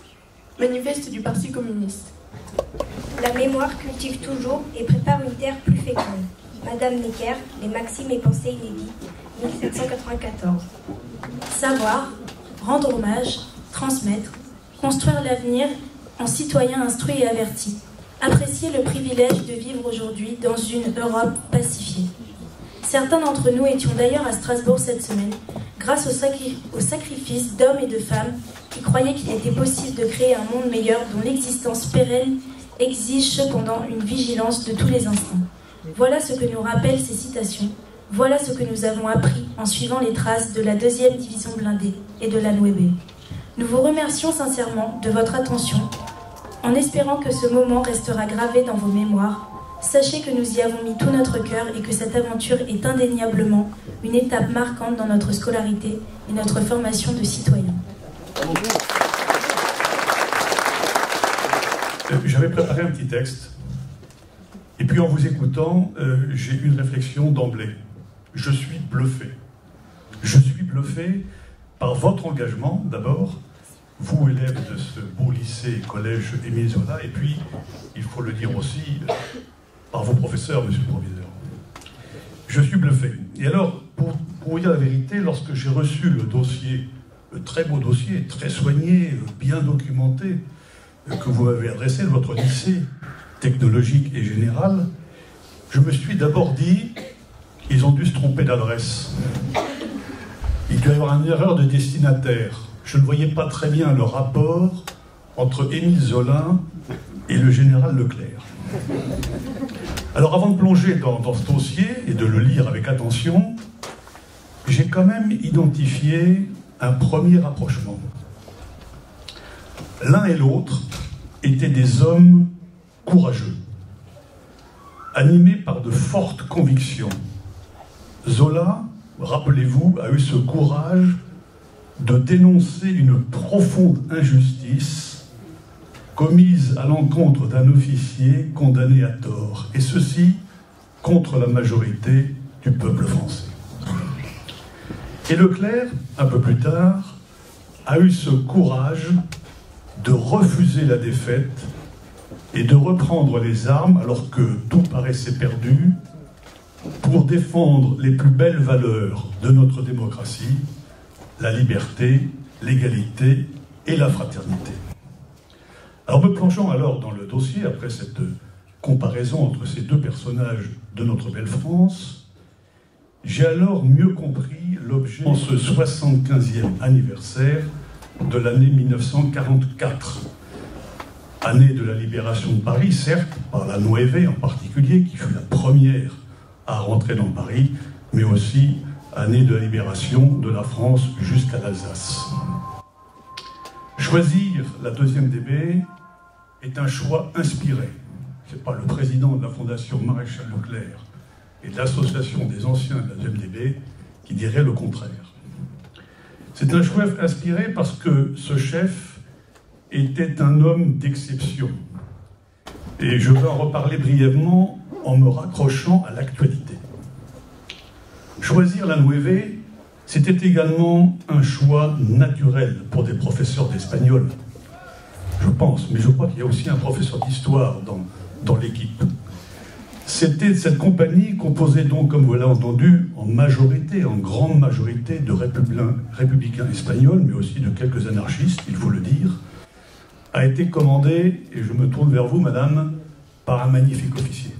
manifeste du Parti communiste. La mémoire cultive toujours et prépare une terre plus féconde. Madame Necker, les maximes et pensées inédites, 1794. Savoir, rendre hommage, transmettre, construire l'avenir en citoyen instruit et averti. Apprécier le privilège de vivre aujourd'hui dans une Europe pacifiée. Certains d'entre nous étions d'ailleurs à Strasbourg cette semaine, grâce au sacrifice d'hommes et de femmes qui croyaient qu'il était possible de créer un monde meilleur dont l'existence pérenne exige cependant une vigilance de tous les instants. Voilà ce que nous rappellent ces citations. Voilà ce que nous avons appris en suivant les traces de la 2e division blindée et de la Nueve. Nous vous remercions sincèrement de votre attention, en espérant que ce moment restera gravé dans vos mémoires. Sachez que nous y avons mis tout notre cœur et que cette aventure est indéniablement une étape marquante dans notre scolarité et notre formation de citoyens. J'avais préparé un petit texte, et puis en vous écoutant, j'ai eu une réflexion d'emblée. Je suis bluffé. Je suis bluffé par votre engagement, d'abord, vous, élèves de ce beau lycée, collège Émile Zola, et puis, il faut le dire aussi, par vos professeurs, monsieur le proviseur. Je suis bluffé. Et alors, pour vous dire la vérité, lorsque j'ai reçu le dossier, le très beau dossier, très soigné, bien documenté, que vous m'avez adressé de votre lycée technologique et général, je me suis d'abord dit, ils ont dû se tromper d'adresse. Il doit y avoir une erreur de destinataire. Je ne voyais pas très bien le rapport entre Émile Zola et le général Leclerc. Alors avant de plonger dans ce dossier et de le lire avec attention, j'ai quand même identifié un premier rapprochement. L'un et l'autre étaient des hommes courageux, animés par de fortes convictions. Zola, rappelez-vous, a eu ce courage de dénoncer une profonde injustice commise à l'encontre d'un officier condamné à tort, et ceci contre la majorité du peuple français. Et Leclerc, un peu plus tard, a eu ce courage de refuser la défaite et de reprendre les armes alors que tout paraissait perdu pour défendre les plus belles valeurs de notre démocratie, la liberté, l'égalité et la fraternité. Alors me plongeons alors dans le dossier, après cette comparaison entre ces deux personnages de notre belle France, j'ai alors mieux compris l'objet en ce 75e anniversaire de l'année 1944, année de la libération de Paris, certes, par la Nueve en particulier, qui fut la première à rentrer dans Paris, mais aussi année de la libération de la France jusqu'à l'Alsace. Choisir la 2e DB est un choix inspiré. Ce n'est pas le président de la Fondation Maréchal Leclerc et de l'Association des anciens de la 2e DB qui dirait le contraire. C'est un choix inspiré parce que ce chef était un homme d'exception. Et je vais en reparler brièvement en me raccrochant à l'actualité. Choisir la Nueve, c'était également un choix naturel pour des professeurs d'espagnol. Je pense, mais je crois qu'il y a aussi un professeur d'histoire dans l'équipe. C'était cette compagnie composée donc, comme vous l'avez entendu, en majorité, en grande majorité de républicains espagnols, mais aussi de quelques anarchistes, il faut le dire, a été commandée, et je me tourne vers vous, madame, par un magnifique officier.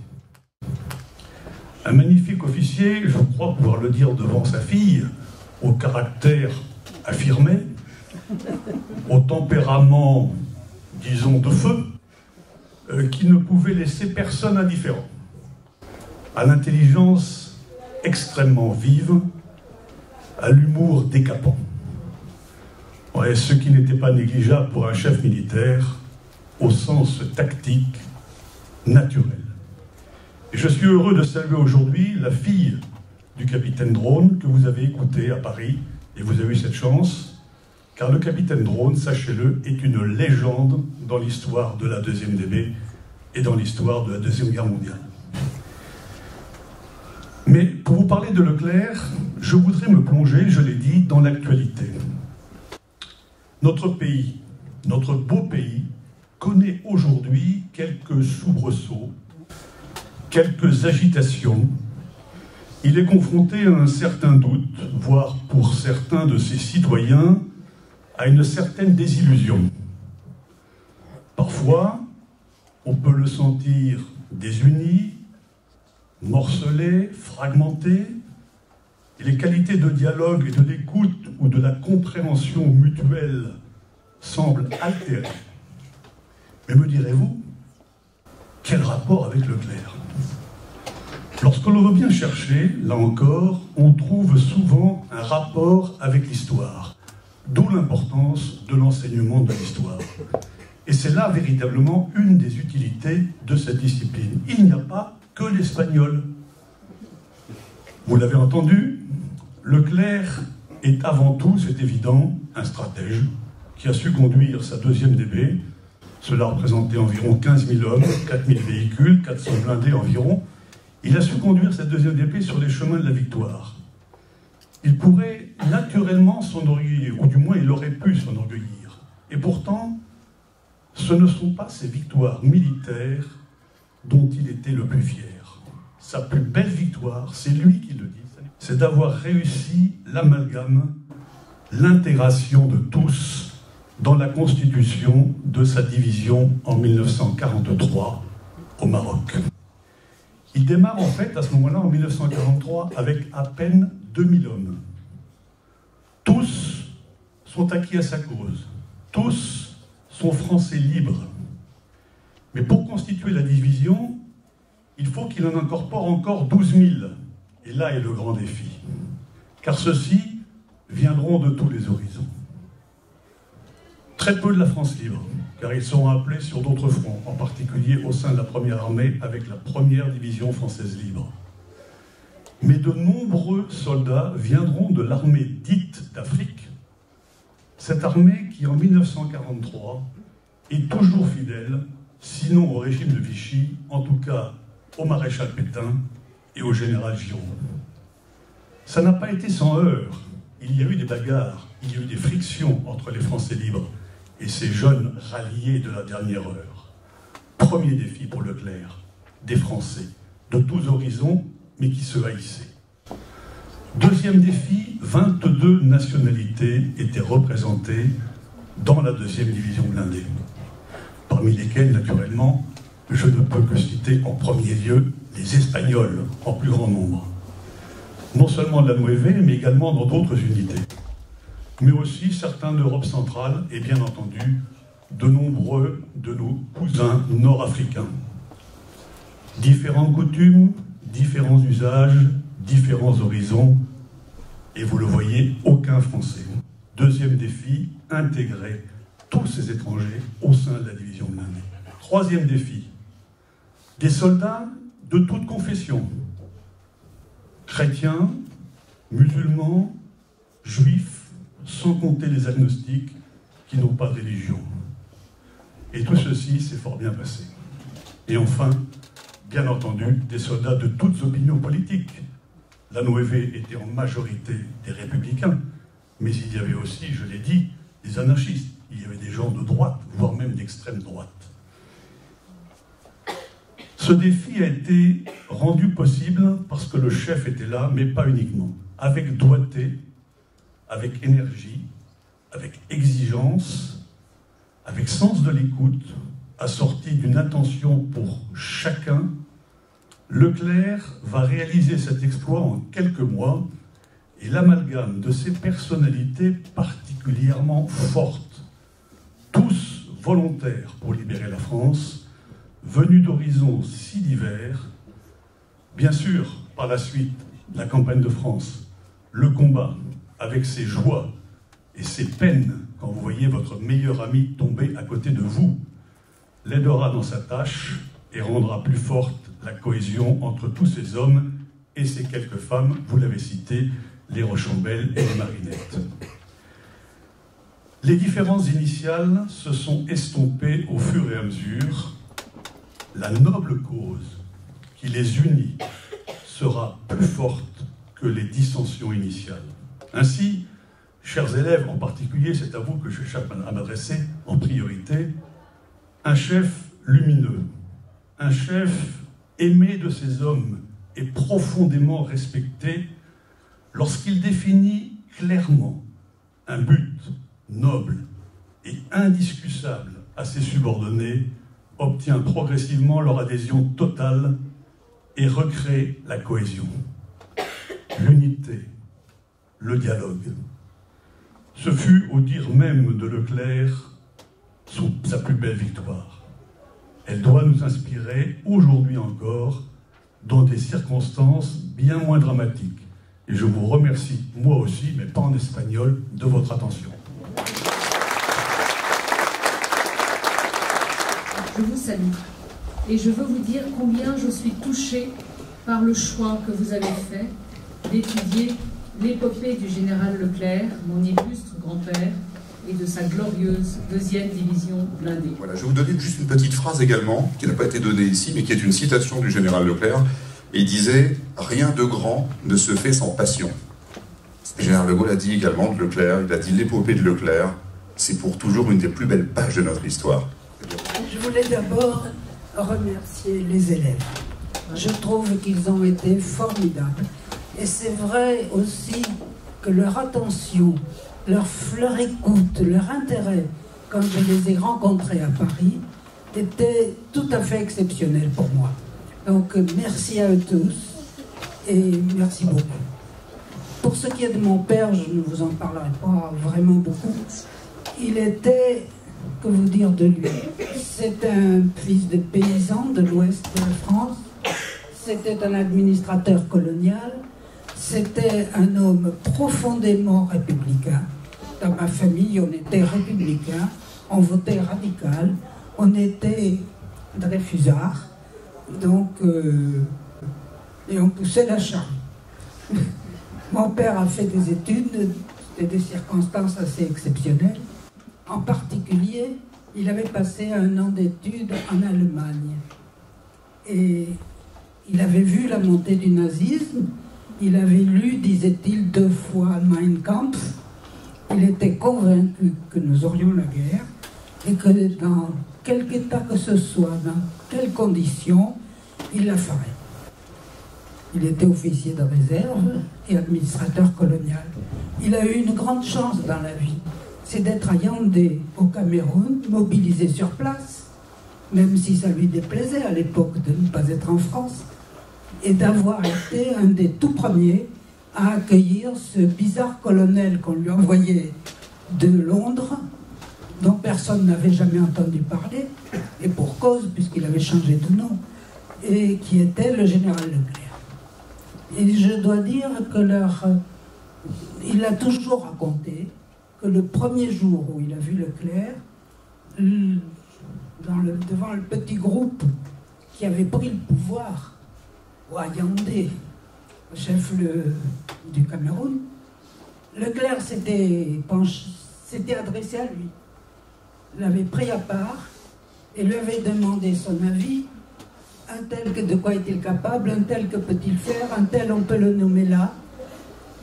Un magnifique officier, je crois pouvoir le dire devant sa fille, au caractère affirmé, au tempérament, disons, de feu, qui ne pouvait laisser personne indifférent, à l'intelligence extrêmement vive, à l'humour décapant. Ouais, ce qui n'était pas négligeable pour un chef militaire au sens tactique, naturel. Et je suis heureux de saluer aujourd'hui la fille du capitaine Drone que vous avez écouté à Paris, et vous avez eu cette chance, car le capitaine Drone, sachez-le, est une légende dans l'histoire de la 2e DB et dans l'histoire de la Deuxième Guerre mondiale. Mais pour vous parler de Leclerc, je voudrais me plonger, je l'ai dit, dans l'actualité. Notre pays, notre beau pays, connaît aujourd'hui quelques soubresauts, quelques agitations. Il est confronté à un certain doute, voire pour certains de ses citoyens, à une certaine désillusion. Parfois, on peut le sentir désuni, morcelé, fragmenté, et les qualités de dialogue et de l'écoute ou de la compréhension mutuelle semblent altérées. Mais me direz-vous, quel rapport avec Leclerc? Lorsque l'on veut bien chercher, là encore, on trouve souvent un rapport avec l'histoire, d'où l'importance de l'enseignement de l'histoire. Et c'est là véritablement une des utilités de cette discipline. Il n'y a pas que l'espagnol. Vous l'avez entendu, Leclerc est avant tout, c'est évident, un stratège qui a su conduire sa 2e DB. Cela représentait environ 15 000 hommes, 4 000 véhicules, 400 blindés environ. Il a su conduire cette 2e DB sur les chemins de la victoire. Il pourrait naturellement s'enorgueillir, ou du moins il aurait pu s'enorgueillir. Et pourtant, ce ne sont pas ces victoires militaires dont il était le plus fier. Sa plus belle victoire, c'est lui qui le dit, c'est d'avoir réussi l'amalgame, l'intégration de tous dans la constitution de sa division en 1943 au Maroc. Il démarre en fait à ce moment-là, en 1943, avec à peine 2000 hommes. Tous sont acquis à sa cause. Tous sont français libres. Mais pour constituer la division, il faut qu'il en incorpore encore 12 000. Et là est le grand défi. Car ceux-ci viendront de tous les horizons. Très peu de la France libre, car ils seront appelés sur d'autres fronts, en particulier au sein de la première armée avec la première division française libre. Mais de nombreux soldats viendront de l'armée dite d'Afrique, cette armée qui en 1943 est toujours fidèle, sinon au régime de Vichy, en tout cas au maréchal Pétain et au général Giraud. Ça n'a pas été sans heurts. Il y a eu des bagarres, il y a eu des frictions entre les Français libres et ces jeunes ralliés de la dernière heure. Premier défi pour Leclerc, des Français, de tous horizons, mais qui se haïssaient. Deuxième défi, 22 nationalités étaient représentées dans la 2e division blindée, parmi lesquelles, naturellement, je ne peux que citer en premier lieu les Espagnols, en plus grand nombre. Non seulement de la Nueve, mais également dans d'autres unités. Mais aussi certains d'Europe centrale et bien entendu de nombreux de nos cousins nord-africains. Différentes coutumes, différents usages, différents horizons, et vous le voyez, aucun Français. Deuxième défi, intégrer tous ces étrangers au sein de la division blindée. Troisième défi, des soldats de toute confession, chrétiens, musulmans, juifs, sans compter les agnostiques qui n'ont pas de religion. Et tout ceci s'est fort bien passé. Et enfin, bien entendu, des soldats de toutes opinions politiques. La Nueve était en majorité des républicains, mais il y avait aussi, je l'ai dit, des anarchistes. Il y avait des gens de droite, voire même d'extrême droite. Ce défi a été rendu possible parce que le chef était là, mais pas uniquement. Avec doigté, avec énergie, avec exigence, avec sens de l'écoute, assorti d'une attention pour chacun, Leclerc va réaliser cet exploit en quelques mois et l'amalgame de ces personnalités particulièrement fortes, tous volontaires pour libérer la France, venus d'horizons si divers. Bien sûr, par la suite, la campagne de France, le combat, avec ses joies et ses peines, quand vous voyez votre meilleur ami tomber à côté de vous, l'aidera dans sa tâche et rendra plus forte la cohésion entre tous ces hommes et ces quelques femmes, vous l'avez cité, les Rochambelle et les Marinettes. Les différences initiales se sont estompées au fur et à mesure. La noble cause qui les unit sera plus forte que les dissensions initiales. Ainsi, chers élèves, en particulier, c'est à vous que je cherche à m'adresser en priorité, un chef lumineux, un chef aimé de ses hommes et profondément respecté lorsqu'il définit clairement un but noble et indiscutable à ses subordonnés, obtient progressivement leur adhésion totale et recrée la cohésion, l'unité, le dialogue. Ce fut, au dire même de Leclerc, sa plus belle victoire. Elle doit nous inspirer, aujourd'hui encore, dans des circonstances bien moins dramatiques. Et je vous remercie, moi aussi, mais pas en espagnol, de votre attention. Je vous salue et je veux vous dire combien je suis touchée par le choix que vous avez fait d'étudier l'épopée du général Leclerc, mon illustre grand-père, et de sa glorieuse 2e division blindée. Voilà, je vais vous donner juste une petite phrase également, qui n'a pas été donnée ici, mais qui est une citation du général Leclerc. Il disait « Rien de grand ne se fait sans passion ». Le général de Gaulle a dit également de Leclerc, il a dit « L'épopée de Leclerc, c'est pour toujours une des plus belles pages de notre histoire ». Je voulais d'abord remercier les élèves. Je trouve qu'ils ont été formidables. Et c'est vrai aussi que leur attention, leur écoute, leur intérêt, quand je les ai rencontrés à Paris, était tout à fait exceptionnel pour moi. Donc merci à eux tous et merci beaucoup. Pour ce qui est de mon père, je ne vous en parlerai pas vraiment beaucoup. Il était, que vous dire de lui, c'est un fils de paysan de l'ouest de la France, c'était un administrateur colonial, c'était un homme profondément républicain. Dans ma famille, on était républicains, on votait radical, on était Dreyfusards, donc, et on poussait la charrue. Mon père a fait des études, c'était des circonstances assez exceptionnelles. En particulier, il avait passé un an d'études en Allemagne. Et il avait vu la montée du nazisme, il avait lu, disait-il, 2 fois Mein Kampf. Il était convaincu que nous aurions la guerre et que dans quelque état que ce soit, dans quelles conditions, il la ferait. Il était officier de réserve et administrateur colonial. Il a eu une grande chance dans la vie, c'est d'être à Yaoundé, au Cameroun, mobilisé sur place, même si ça lui déplaisait à l'époque de ne pas être en France, et d'avoir été un des tout premiers à accueillir ce bizarre colonel qu'on lui envoyait de Londres, dont personne n'avait jamais entendu parler, et pour cause, puisqu'il avait changé de nom, et qui était le général Leclerc. Et je dois dire que il a toujours raconté que le premier jour où il a vu Leclerc, devant le petit groupe qui avait pris le pouvoir à Yaoundé, chef du Cameroun, Leclerc s'était adressé à lui, l'avait pris à part et lui avait demandé son avis. Un tel, de quoi est-il capable? Un tel, que peut-il faire? Un tel, on peut le nommer là.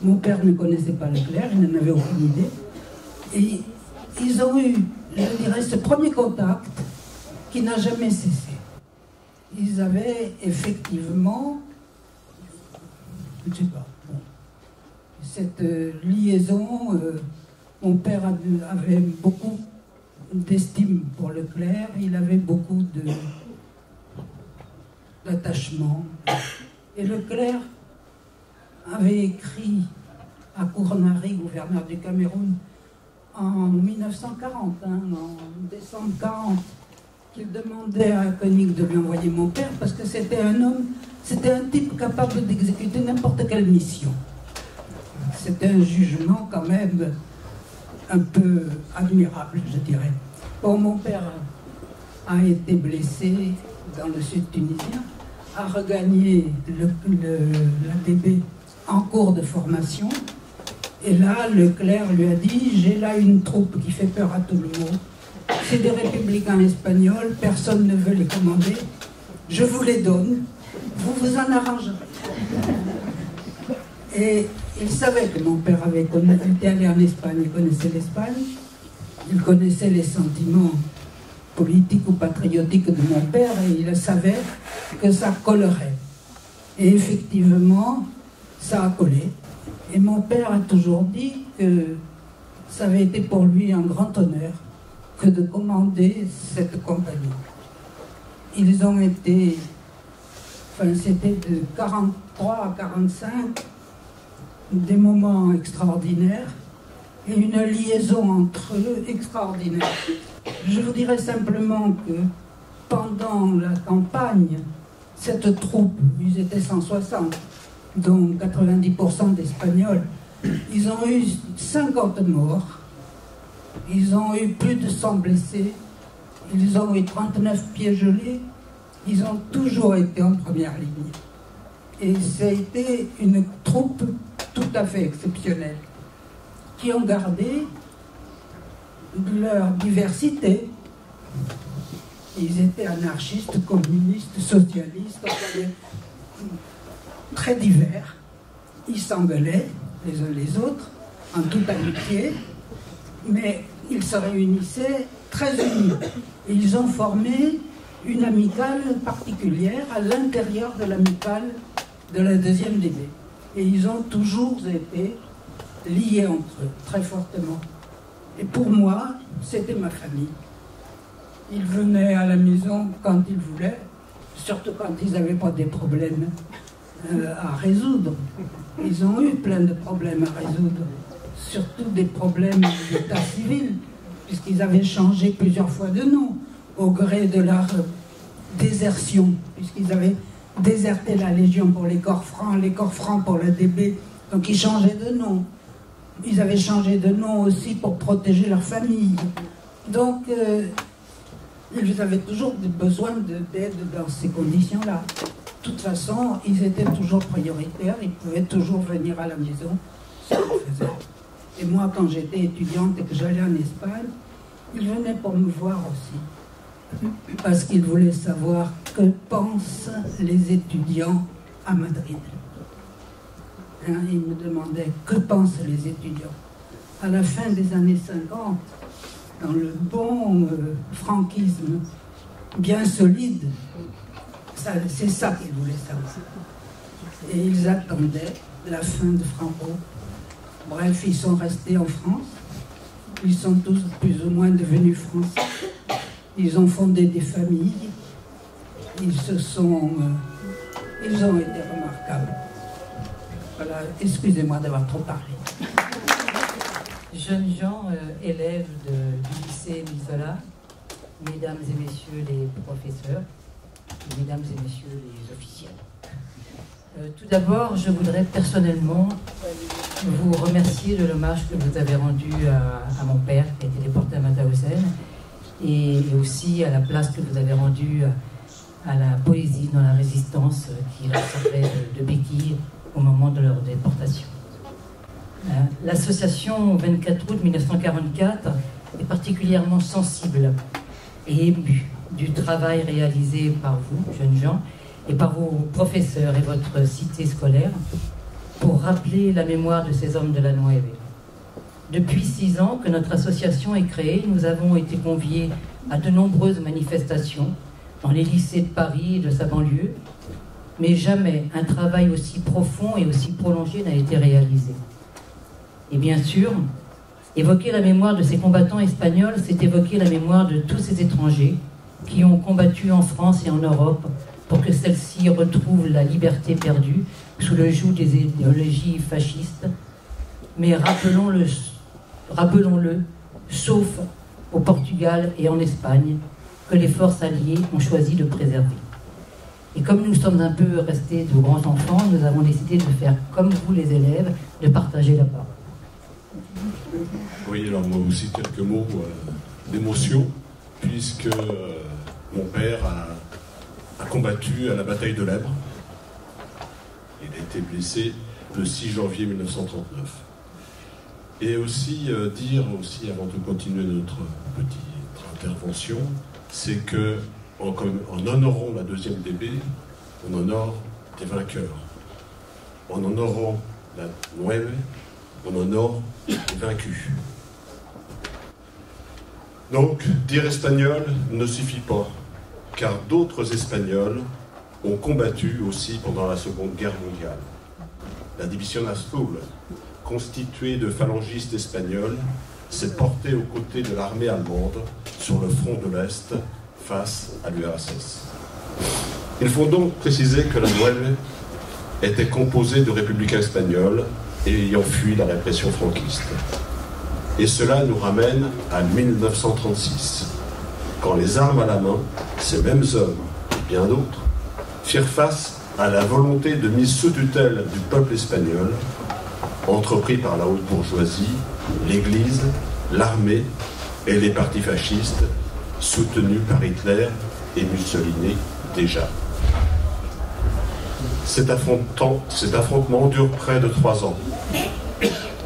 Mon père ne connaissait pas Leclerc, il n'en avait aucune idée. Et ils ont eu, je dirais, ce premier contact qui n'a jamais cessé. Ils avaient effectivement, je ne sais pas, bon, cette liaison. Mon père avait beaucoup d'estime pour Leclerc, il avait beaucoup d'attachement. Et Leclerc avait écrit à Kournari, gouverneur du Cameroun, en 1940, en décembre 40. qu'il demandait à Koenig de lui envoyer mon père parce que c'était un homme, c'était un type capable d'exécuter n'importe quelle mission. C'était un jugement quand même un peu admirable, je dirais. Bon, mon père a été blessé dans le sud tunisien, a regagné l'ADB en cours de formation. Et là, Leclerc lui a dit, j'ai là une troupe qui fait peur à tout le monde. C'est des républicains espagnols, personne ne veut les commander. Je vous les donne, vous vous en arrangerez. Et il savait que mon père était allé en Espagne, il connaissait l'Espagne, il connaissait les sentiments politiques ou patriotiques de mon père et il savait que ça collerait. Et effectivement, ça a collé. Et mon père a toujours dit que ça avait été pour lui un grand honneur que de commander cette compagnie. Ils ont été, c'était de 43 à 45, des moments extraordinaires et une liaison entre eux extraordinaire. Je vous dirais simplement que pendant la campagne, cette troupe, ils étaient 160, dont 90% d'Espagnols, ils ont eu 50 morts, ils ont eu plus de 100 blessés, ils ont eu 39 pieds gelés, ils ont toujours été en première ligne. Et ça a été une troupe tout à fait exceptionnelle, qui ont gardé leur diversité. Ils étaient anarchistes, communistes, socialistes, très divers. Ils s'engueulaient les uns les autres, en toute amitié, mais ils se réunissaient très unis. Et ils ont formé une amicale particulière à l'intérieur de l'amicale de la 2e DB. Et ils ont toujours été liés entre eux, très fortement. Et pour moi, c'était ma famille. Ils venaient à la maison quand ils voulaient, surtout quand ils n'avaient pas des problèmes à résoudre. Ils ont eu plein de problèmes à résoudre, surtout des problèmes d'état civil, puisqu'ils avaient changé plusieurs fois de nom, au gré de leur désertion, puisqu'ils avaient déserté la Légion pour les corps francs pour la DB, donc ils changeaient de nom. Ils avaient changé de nom aussi pour protéger leur famille. Donc, ils avaient toujours besoin d'aide dans ces conditions-là. De toute façon, ils étaient toujours prioritaires, ils pouvaient toujours venir à la maison, ce qu'ils faisaient. Et moi, quand j'étais étudiante et que j'allais en Espagne, ils venaient pour me voir aussi. Parce qu'ils voulaient savoir que pensent les étudiants à Madrid. Hein, ils me demandaient que pensent les étudiants. À la fin des années 50, dans le bon franquisme bien solide, c'est ça qu'ils voulaient savoir. Et ils attendaient la fin de Franco. Bref, ils sont restés en France. Ils sont tous plus ou moins devenus français. Ils ont fondé des familles. Ils ont été remarquables. Voilà, excusez-moi d'avoir trop parlé. Jeunes gens, élèves du lycée Misola, mesdames et messieurs les professeurs, mesdames et messieurs les officiels. Tout d'abord, je voudrais personnellement vous remercier de l'hommage que vous avez rendu à mon père qui a été déporté à Mauthausen et aussi à la place que vous avez rendue à la poésie dans la résistance qui leur servait de béquille au moment de leur déportation. L'association 24 août 1944 est particulièrement sensible et émue du travail réalisé par vous, jeunes gens, et par vos professeurs et votre cité scolaire pour rappeler la mémoire de ces hommes de la Nueve. Depuis 6 ans que notre association est créée, nous avons été conviés à de nombreuses manifestations dans les lycées de Paris et de sa banlieue, mais jamais un travail aussi profond et aussi prolongé n'a été réalisé. Et bien sûr, évoquer la mémoire de ces combattants espagnols, c'est évoquer la mémoire de tous ces étrangers qui ont combattu en France et en Europe pour que celle-ci retrouve la liberté perdue sous le joug des idéologies fascistes. Mais rappelons-le, sauf au Portugal et en Espagne, que les forces alliées ont choisi de préserver. Et comme nous sommes un peu restés de grands enfants, nous avons décidé de faire comme vous les élèves, de partager la parole. Oui, alors moi aussi quelques mots d'émotion, puisque mon père a combattu à la bataille de l'Èbre. Il a été blessé le 6 janvier 1939. Et aussi dire, aussi avant de continuer notre petite intervention, c'est que en honorant la 2e DB, on honore des vainqueurs. En honorant la 9, on honore les vaincus. Donc, dire espagnol ne suffit pas, car d'autres Espagnols ont combattu aussi pendant la Seconde Guerre mondiale. La División Azul, constituée de phalangistes espagnols, s'est portée aux côtés de l'armée allemande sur le front de l'Est face à l'URSS. Il faut donc préciser que la Nueve était composée de républicains espagnols ayant fui la répression franquiste. Et cela nous ramène à 1936, quand les armes à la main, ces mêmes hommes, et bien d'autres, firent face à la volonté de mise sous tutelle du peuple espagnol, entrepris par la haute bourgeoisie, l'Église, l'armée et les partis fascistes, soutenus par Hitler et Mussolini déjà. Cet affrontement dure près de 3 ans.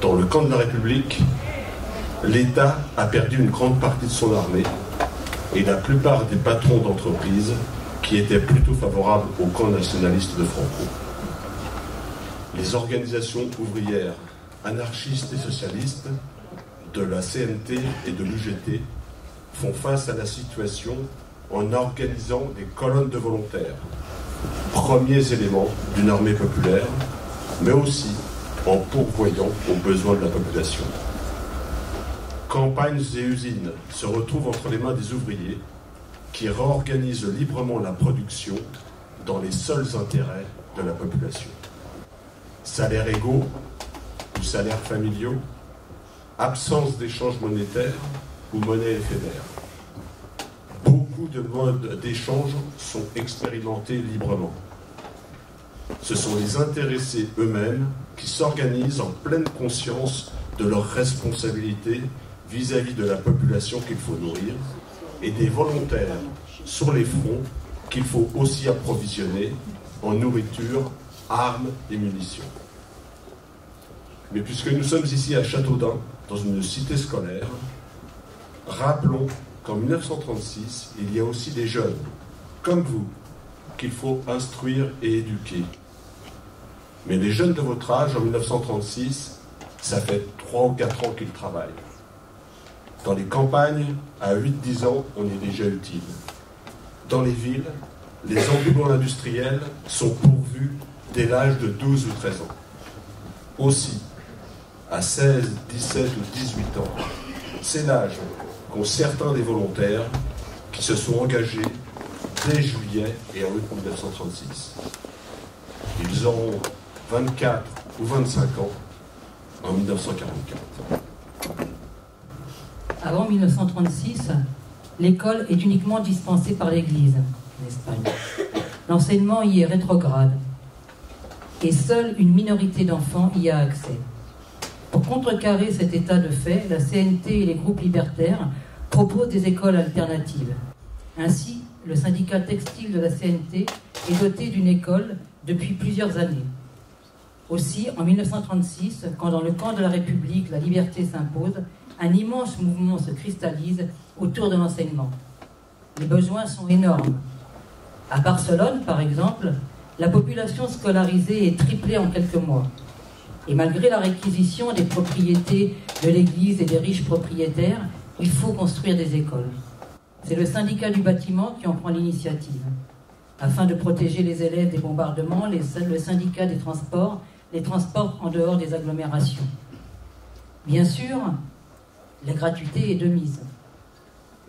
Dans le camp de la République, l'État a perdu une grande partie de son armée et la plupart des patrons d'entreprises qui étaient plutôt favorables au camp nationaliste de Franco. Les organisations ouvrières, anarchistes et socialistes de la CNT et de l'UGT font face à la situation en organisant des colonnes de volontaires, premiers éléments d'une armée populaire, mais aussi en pourvoyant aux besoins de la population. Campagnes et usines se retrouvent entre les mains des ouvriers qui réorganisent librement la production dans les seuls intérêts de la population. Salaires égaux ou salaires familiaux, absence d'échanges monétaires ou monnaie éphémère. Beaucoup de modes d'échange sont expérimentés librement. Ce sont les intéressés eux-mêmes qui s'organisent en pleine conscience de leurs responsabilités vis-à-vis de la population qu'il faut nourrir et des volontaires sur les fronts qu'il faut aussi approvisionner en nourriture, armes et munitions. Mais puisque nous sommes ici à Châteaudun, dans une cité scolaire, rappelons qu'en 1936, il y a aussi des jeunes, comme vous, qu'il faut instruire et éduquer. Mais les jeunes de votre âge, en 1936, ça fait 3 ou 4 ans qu'ils travaillent. Dans les campagnes, à 8-10 ans, on est déjà utile. Dans les villes, les emplois industriels sont pourvus dès l'âge de 12 ou 13 ans. Aussi, à 16, 17 ou 18 ans, c'est l'âge qu'ont certains des volontaires qui se sont engagés dès juillet et en août 1936. Ils auront 24 ou 25 ans en 1944. Avant 1936, l'école est uniquement dispensée par l'Église en Espagne. L'enseignement y est rétrograde et seule une minorité d'enfants y a accès. Pour contrecarrer cet état de fait, la CNT et les groupes libertaires proposent des écoles alternatives. Ainsi, le syndicat textile de la CNT est doté d'une école depuis plusieurs années. Aussi, en 1936, quand dans le camp de la République, la liberté s'impose, un immense mouvement se cristallise autour de l'enseignement. Les besoins sont énormes. À Barcelone, par exemple, la population scolarisée est triplée en quelques mois. Et malgré la réquisition des propriétés de l'Église et des riches propriétaires, il faut construire des écoles. C'est le syndicat du bâtiment qui en prend l'initiative. Afin de protéger les élèves des bombardements, le syndicat des transports les transporte en dehors des agglomérations. Bien sûr, la gratuité est de mise.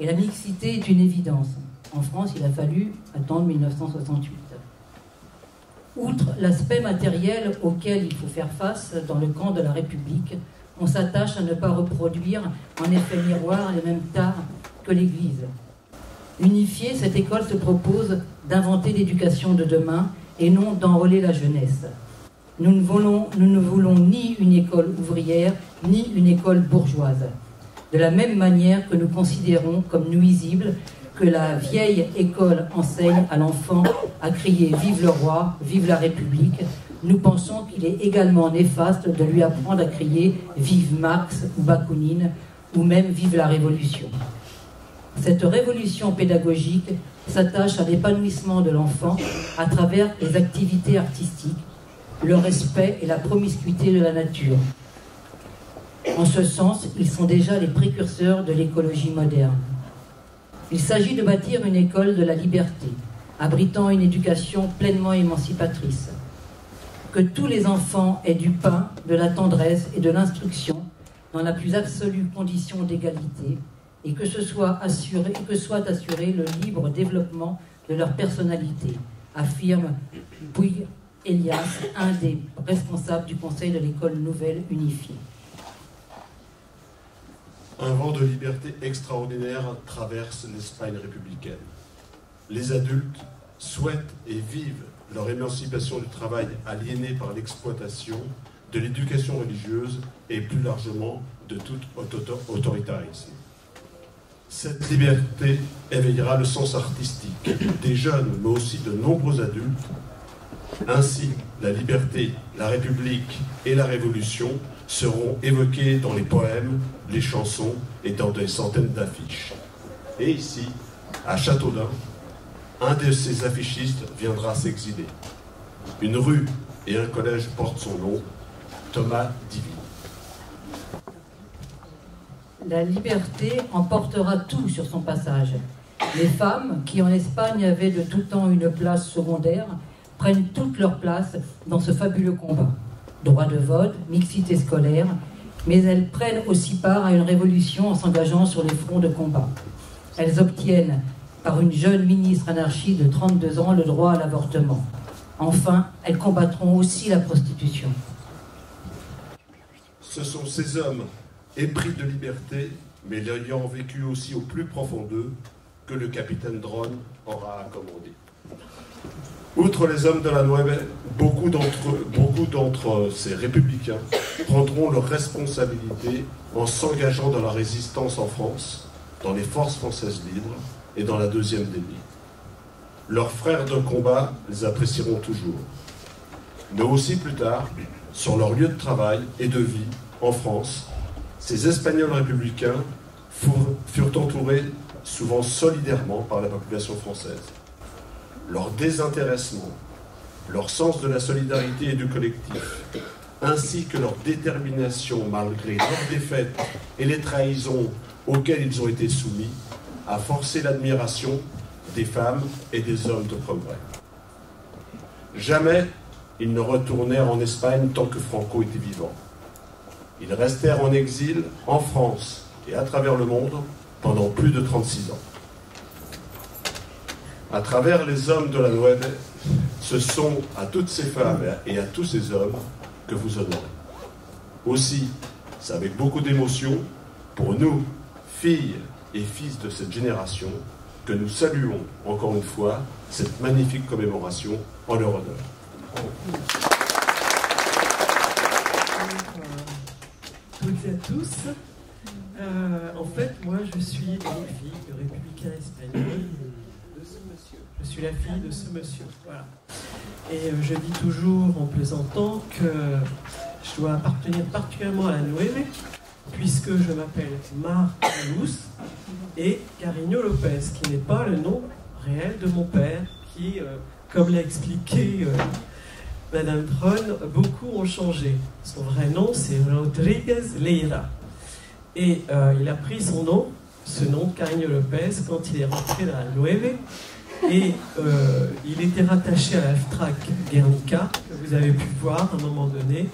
Et la mixité est une évidence. En France, il a fallu attendre 1968. Outre l'aspect matériel auquel il faut faire face dans le camp de la République, on s'attache à ne pas reproduire en effet miroir les mêmes tares que l'Église. Unifiée, cette école se propose d'inventer l'éducation de demain et non d'enrôler la jeunesse. Nous ne voulons ni une école ouvrière, ni une école bourgeoise. De la même manière que nous considérons comme nuisible que la vieille école enseigne à l'enfant à crier « Vive le roi, vive la République », nous pensons qu'il est également néfaste de lui apprendre à crier « Vive Marx » ou Bakounine, ou même « Vive la Révolution ». Cette révolution pédagogique s'attache à l'épanouissement de l'enfant à travers les activités artistiques, le respect et la promiscuité de la nature. En ce sens, ils sont déjà les précurseurs de l'écologie moderne. Il s'agit de bâtir une école de la liberté, abritant une éducation pleinement émancipatrice. Que tous les enfants aient du pain, de la tendresse et de l'instruction dans la plus absolue condition d'égalité, et que soit assuré le libre développement de leur personnalité, affirme Bouygues Elias, un des responsables du Conseil de l'école nouvelle unifiée. Un vent de liberté extraordinaire traverse l'Espagne républicaine. Les adultes souhaitent et vivent leur émancipation du travail aliéné par l'exploitation, de l'éducation religieuse et plus largement de tout autoritarisme. Cette liberté éveillera le sens artistique des jeunes, mais aussi de nombreux adultes. Ainsi, la liberté, la République et la Révolution seront évoquées dans les poèmes, les chansons et dans des centaines d'affiches. Et ici, à Châteaudun, un de ces affichistes viendra s'exiler. Une rue et un collège portent son nom, Thomas Divine. La liberté emportera tout sur son passage. Les femmes, qui en Espagne avaient de tout temps une place secondaire, prennent toute leur place dans ce fabuleux combat. Droit de vote, mixité scolaire, mais elles prennent aussi part à une révolution en s'engageant sur les fronts de combat. Elles obtiennent, par une jeune ministre anarchiste de 32 ans, le droit à l'avortement. Enfin, elles combattront aussi la prostitution. Ce sont ces hommes épris de liberté, mais l'ayant vécu aussi au plus profond d'eux, que le capitaine Dron aura accommodé. Outre les hommes de la Nueve, beaucoup d'entre ces républicains prendront leurs responsabilités en s'engageant dans la résistance en France, dans les forces françaises libres et dans la deuxième délit. Leurs frères de combat les apprécieront toujours. Mais aussi plus tard, sur leur lieu de travail et de vie en France, ces Espagnols républicains furent entourés souvent solidairement par la population française. Leur désintéressement, leur sens de la solidarité et du collectif, ainsi que leur détermination malgré leurs défaites et les trahisons auxquelles ils ont été soumis, a forcé l'admiration des femmes et des hommes de progrès. Jamais ils ne retournèrent en Espagne tant que Franco était vivant. Ils restèrent en exil en France et à travers le monde pendant plus de 36 ans. À travers les hommes de la Nueve, ce sont à toutes ces femmes et à tous ces hommes que vous honorez. Aussi, c'est avec beaucoup d'émotion, pour nous, filles et fils de cette génération, que nous saluons encore une fois cette magnifique commémoration en leur honneur. Toutes et à tous. En fait, moi, je suis une fille de républicain espagnol de ce monsieur. Je suis la fille de ce monsieur. Voilà. Et je dis toujours en plaisantant que je dois appartenir particulièrement à la Nueve, puisque je m'appelle Mar Ilous et Carreño López, qui n'est pas le nom réel de mon père, qui, comme l'a expliqué Madame Dron, beaucoup ont changé. Son vrai nom, c'est Rodríguez Leira. Et il a pris ce nom de Carreño López, quand il est rentré dans la Nueve. Et il était rattaché à l'Alftrac Guernica, que vous avez pu voir à un moment donné.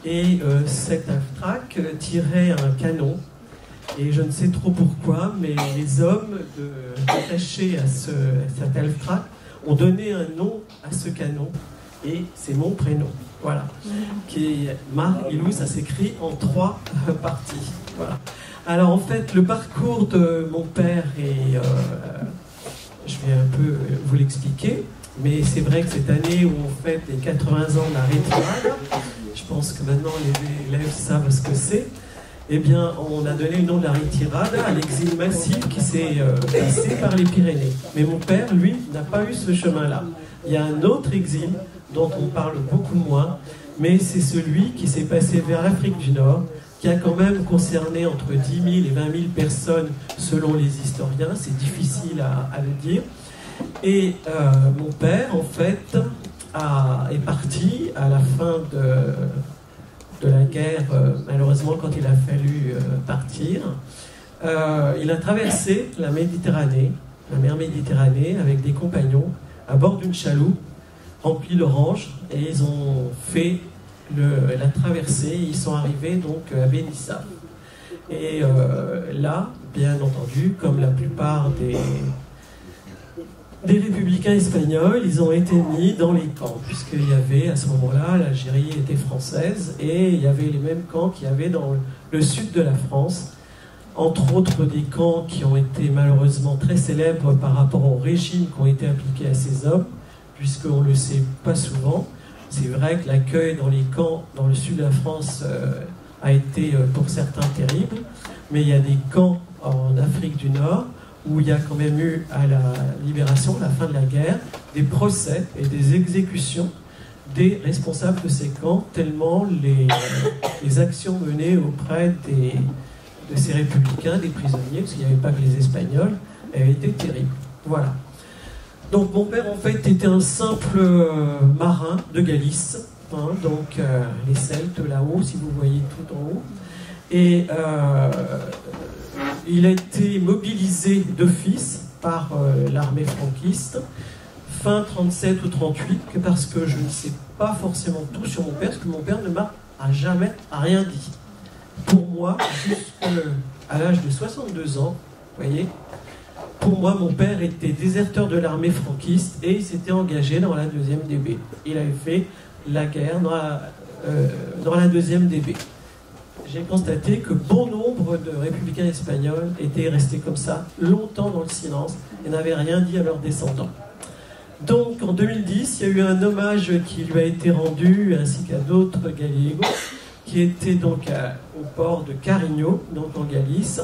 Et cet Alftrac tirait un canon. Et je ne sais trop pourquoi, mais les hommes attachés à cet Alftrac ont donné un nom à ce canon. Et c'est mon prénom, voilà. Qui est Mar Ilous, ça s'écrit en 3 parties. Voilà. Alors en fait, le parcours de mon père est je vais un peu vous l'expliquer. Mais c'est vrai que cette année où on fête les 80 ans de la retirade, je pense que maintenant les élèves savent ce que c'est, eh bien on a donné le nom de la retirade à l'exil massif qui s'est passé par les Pyrénées. Mais mon père, lui, n'a pas eu ce chemin-là. Il y a un autre exil dont on parle beaucoup moins, mais c'est celui qui s'est passé vers l'Afrique du Nord, qui a quand même concerné entre 10 000 et 20 000 personnes selon les historiens, c'est difficile à le dire. Et mon père, en fait, est parti à la fin de la guerre, malheureusement quand il a fallu partir. Il a traversé la Méditerranée, la mer Méditerranée, avec des compagnons à bord d'une chaloupe remplie d'oranges, et ils ont fait la traversée. Ils sont arrivés donc à Benissa. Et là, bien entendu, comme la plupart des républicains espagnols, ils ont été mis dans les camps, puisqu'il y avait à ce moment-là, l'Algérie était française, et il y avait les mêmes camps qu'il y avait dans le sud de la France, entre autres des camps qui ont été malheureusement très célèbres par rapport au régime qui ont été appliqués à ces hommes, puisqu'on ne le sait pas souvent. C'est vrai que l'accueil dans les camps dans le sud de la France a été pour certains terrible, mais il y a des camps en Afrique du Nord où il y a quand même eu, à la libération, à la fin de la guerre, des procès et des exécutions des responsables de ces camps, tellement les actions menées auprès de ces républicains, des prisonniers, parce qu'il n'y avait pas que les Espagnols, avaient été terribles. Voilà. Donc mon père, en fait, était un simple marin de Galice, hein, donc les Celtes là-haut, si vous voyez tout en haut. Et il a été mobilisé d'office par l'armée franquiste, fin 37 ou 38, parce que je ne sais pas forcément tout sur mon père, parce que mon père ne m'a jamais rien dit. Pour moi, jusqu'à l'âge de 62 ans, vous voyez, pour moi, mon père était déserteur de l'armée franquiste et il s'était engagé dans la 2e DB. Il avait fait la guerre dans la 2e DB. J'ai constaté que bon nombre de républicains espagnols étaient restés comme ça, longtemps dans le silence, et n'avaient rien dit à leurs descendants. Donc, en 2010, il y a eu un hommage qui lui a été rendu, ainsi qu'à d'autres gallegos, qui étaient donc au port de Carigno, donc en Galice.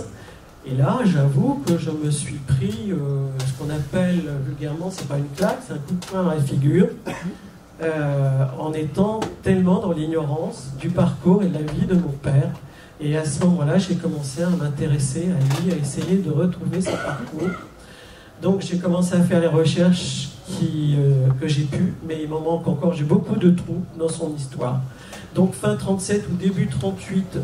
Et là, j'avoue que je me suis pris ce qu'on appelle vulgairement, c'est pas une claque, c'est un coup de poing dans la figure, en étant tellement dans l'ignorance du parcours et de la vie de mon père. Et à ce moment-là, j'ai commencé à m'intéresser à lui, à essayer de retrouver son parcours. Donc j'ai commencé à faire les recherches que j'ai pu, mais il m'en manque encore, j'ai beaucoup de trous dans son histoire. Donc fin 37 ou début 38,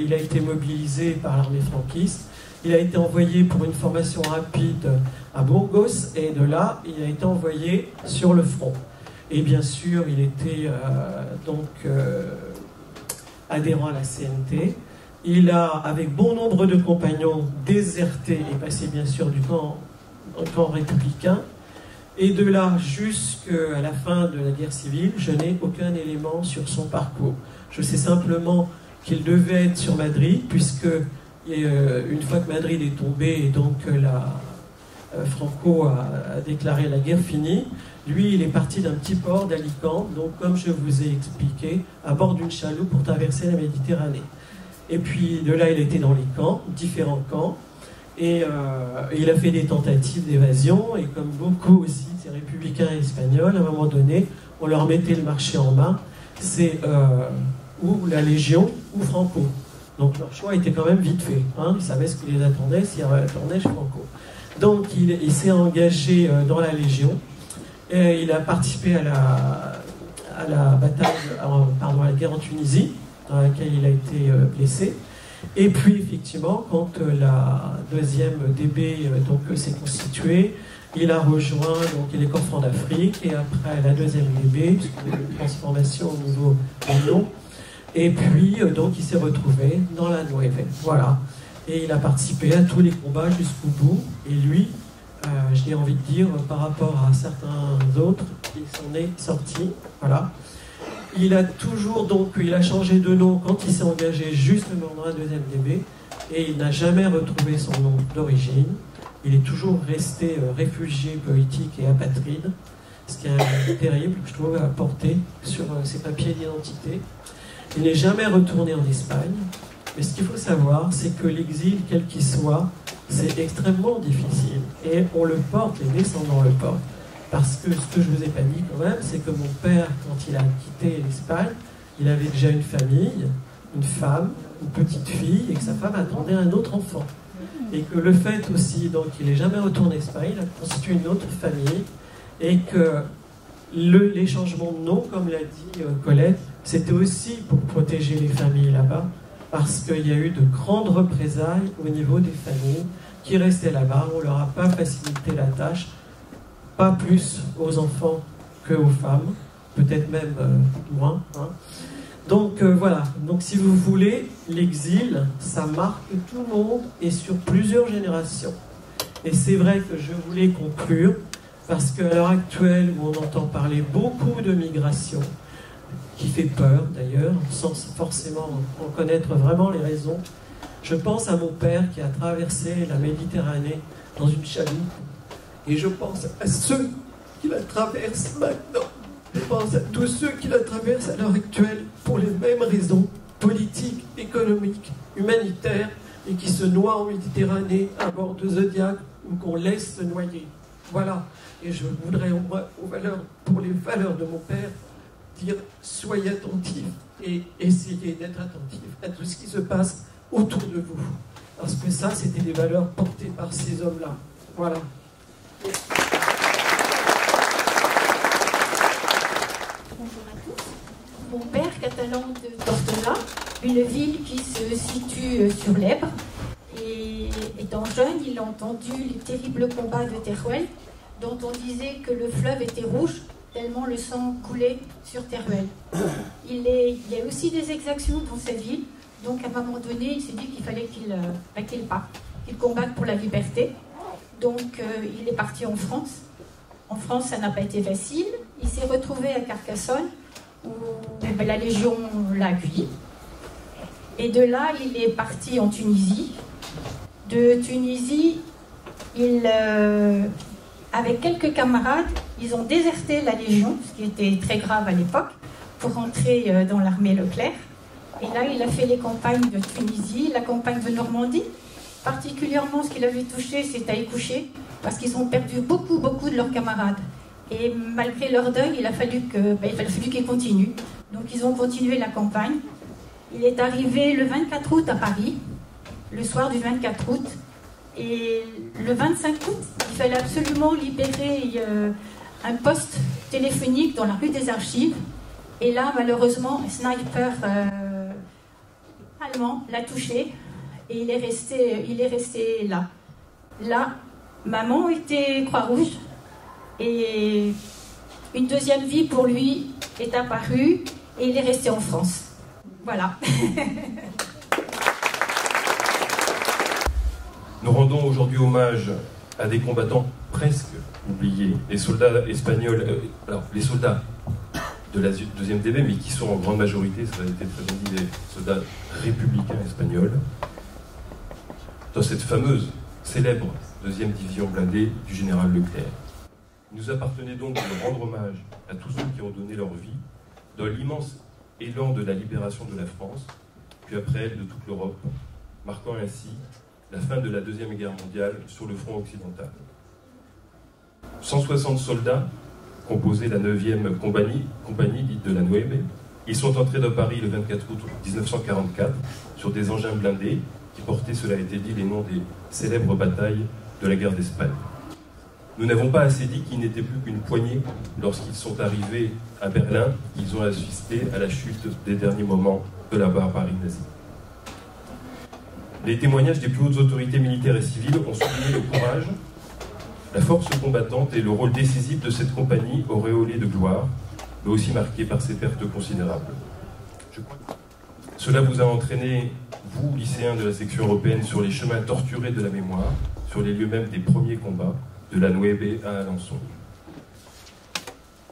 il a été mobilisé par l'armée franquiste. Il a été envoyé pour une formation rapide à Burgos, et de là, il a été envoyé sur le front. Et bien sûr, il était adhérent à la CNT. Il a, avec bon nombre de compagnons, déserté et passé bien sûr du camp républicain. Et de là jusqu'à la fin de la guerre civile, je n'ai aucun élément sur son parcours. Je sais simplement qu'il devait être sur Madrid, puisque une fois que Madrid est tombé et donc Franco a déclaré la guerre finie, lui il est parti d'un petit port d'Alicante, donc comme je vous ai expliqué, à bord d'une chaloupe pour traverser la Méditerranée. Et puis de là il était dans les camps, différents camps, et il a fait des tentatives d'évasion, et comme beaucoup aussi de ces républicains espagnols, à un moment donné, on leur mettait le marché en main, c'est ou la Légion ou Franco. Donc leur choix était quand même vite fait. Hein. Ils savaient ce qui les attendait s'ils retournaient chez Franco. Donc il s'est engagé dans la Légion. Et il a participé à la bataille, à la guerre en Tunisie, dans laquelle il a été blessé. Et puis effectivement, quand la 2e DB s'est constituée, il a rejoint les corps francs d'Afrique, et après la 2e DB, une transformation au niveau des noms. Et puis, donc, il s'est retrouvé dans la Nueve. Voilà. Et il a participé à tous les combats jusqu'au bout. Et lui, j'ai envie de dire, par rapport à certains autres, il s'en est sorti. Voilà. Il a toujours, il a changé de nom quand il s'est engagé justement dans la 2e DB. Et il n'a jamais retrouvé son nom d'origine. il est toujours resté réfugié politique et apatride, ce qui est terrible, je trouve, à porter sur ses papiers d'identité. Il n'est jamais retourné en Espagne, mais ce qu'il faut savoir, c'est que l'exil, quel qu'il soit, c'est extrêmement difficile. Et on le porte, les descendants le portent. Parce que ce que je ne vous ai pas dit quand même, c'est que mon père, quand il a quitté l'Espagne, il avait déjà une famille, une femme, une petite fille, et que sa femme attendait un autre enfant. Et que le fait aussi, donc il n'est jamais retourné en Espagne, il a constitué une autre famille, et que les changements de nom, comme l'a dit Colette, c'était aussi pour protéger les familles là-bas, parce qu'il y a eu de grandes représailles au niveau des familles qui restaient là-bas. On ne leur a pas facilité la tâche, pas plus aux enfants qu'aux femmes, peut-être même moins. Hein. Donc voilà, donc si vous voulez, l'exil, ça marque tout le monde et sur plusieurs générations. Et c'est vrai que je voulais conclure, parce qu'à l'heure actuelle, où on entend parler beaucoup de migration, qui fait peur d'ailleurs, sans forcément en connaître vraiment les raisons, je pense à mon père qui a traversé la Méditerranée dans une chaloupe, et je pense à ceux qui la traversent maintenant. Je pense à tous ceux qui la traversent à l'heure actuelle pour les mêmes raisons, politiques, économiques, humanitaires, et qui se noient en Méditerranée à bord de Zodiac ou qu'on laisse se noyer. Voilà. Et je voudrais, pour les valeurs de mon père, dire soyez attentifs et essayez d'être attentifs à tout ce qui se passe autour de vous. Parce que ça, c'était des valeurs portées par ces hommes-là. Voilà. Bonjour à tous. Mon père, catalan de Tortosa, une ville qui se situe sur l'Èbre. Et étant jeune, il a entendu les terribles combats de Teruel, dont on disait que le fleuve était rouge, tellement le sang coulait sur Teruel. Il y a aussi des exactions dans cette ville, donc à un moment donné, il s'est dit qu'il fallait qu'il combatte pour la liberté. Donc il est parti en France. En France, ça n'a pas été facile. Il s'est retrouvé à Carcassonne, où la Légion l'a accueilli. Et de là, il est parti en Tunisie. De Tunisie, avec quelques camarades, ils ont déserté la Légion, ce qui était très grave à l'époque, pour rentrer dans l'armée Leclerc. Et là, il a fait les campagnes de Tunisie, la campagne de Normandie. Particulièrement, ce qu'il avait touché, c'est à Écouché, parce qu'ils ont perdu beaucoup de leurs camarades. Et malgré leur deuil, il a fallu qu'ils continuent. Donc, ils ont continué la campagne. Il est arrivé le 24 août à Paris, le soir du 24 août. Et le 25 août, il fallait absolument libérer un poste téléphonique dans la rue des Archives. Et là, malheureusement, un sniper allemand l'a touché et il est resté là. Là, maman était Croix-Rouge et une deuxième vie pour lui est apparue et il est resté en France. Voilà. Nous rendons aujourd'hui hommage à des combattants presque oubliés, les soldats espagnols, les soldats de la deuxième DB, mais qui sont en grande majorité, ça a été très bien dit, des soldats républicains espagnols, dans cette fameuse, célèbre deuxième division blindée du général Leclerc. Il nous appartenait donc de rendre hommage à tous ceux qui ont donné leur vie dans l'immense élan de la libération de la France, puis après elle de toute l'Europe, marquant ainsi la fin de la Deuxième Guerre mondiale sur le front occidental. 160 soldats composaient la 9e compagnie dite de la Nueve. Ils sont entrés dans Paris le 24 août 1944 sur des engins blindés qui portaient, cela a été dit, les noms des célèbres batailles de la guerre d'Espagne. Nous n'avons pas assez dit qu'ils n'étaient plus qu'une poignée lorsqu'ils sont arrivés à Berlin. Ils ont assisté à la chute des derniers moments de la barbarie nazie. Les témoignages des plus hautes autorités militaires et civiles ont souligné le courage, la force combattante et le rôle décisif de cette compagnie auréolée de gloire, mais aussi marquée par ses pertes considérables. Je crois que cela vous a entraîné, vous, lycéens de la section européenne, sur les chemins torturés de la mémoire, sur les lieux mêmes des premiers combats, de la Nueve à Alençon.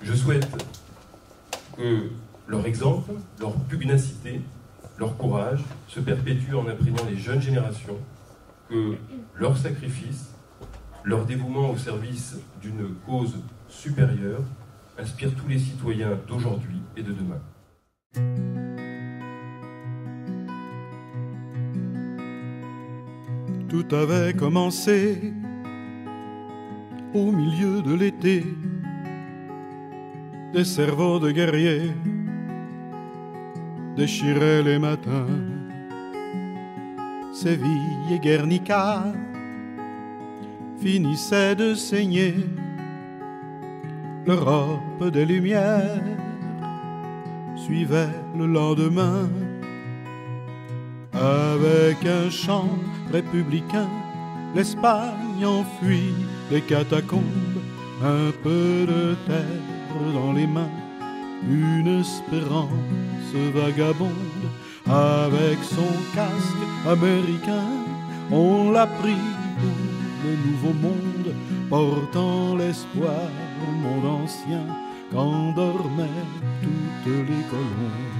Je souhaite que leur exemple, leur pugnacité, leur courage se perpétuent en imprégnant les jeunes générations, que leur sacrifice Leur dévouement au service d'une cause supérieure inspire tous les citoyens d'aujourd'hui et de demain. Tout avait commencé au milieu de l'été. Des cerveaux de guerriers déchiraient les matins. Séville et Guernica finissaient de saigner. L'Europe des Lumières suivait le lendemain. Avec un chant républicain, l'Espagne enfuit les catacombes, un peu de terre dans les mains, une espérance vagabonde. Avec son casque américain, on l'a pris pour le nouveau monde, portant l'espoir au monde ancien qu'endormaient toutes les colomбes.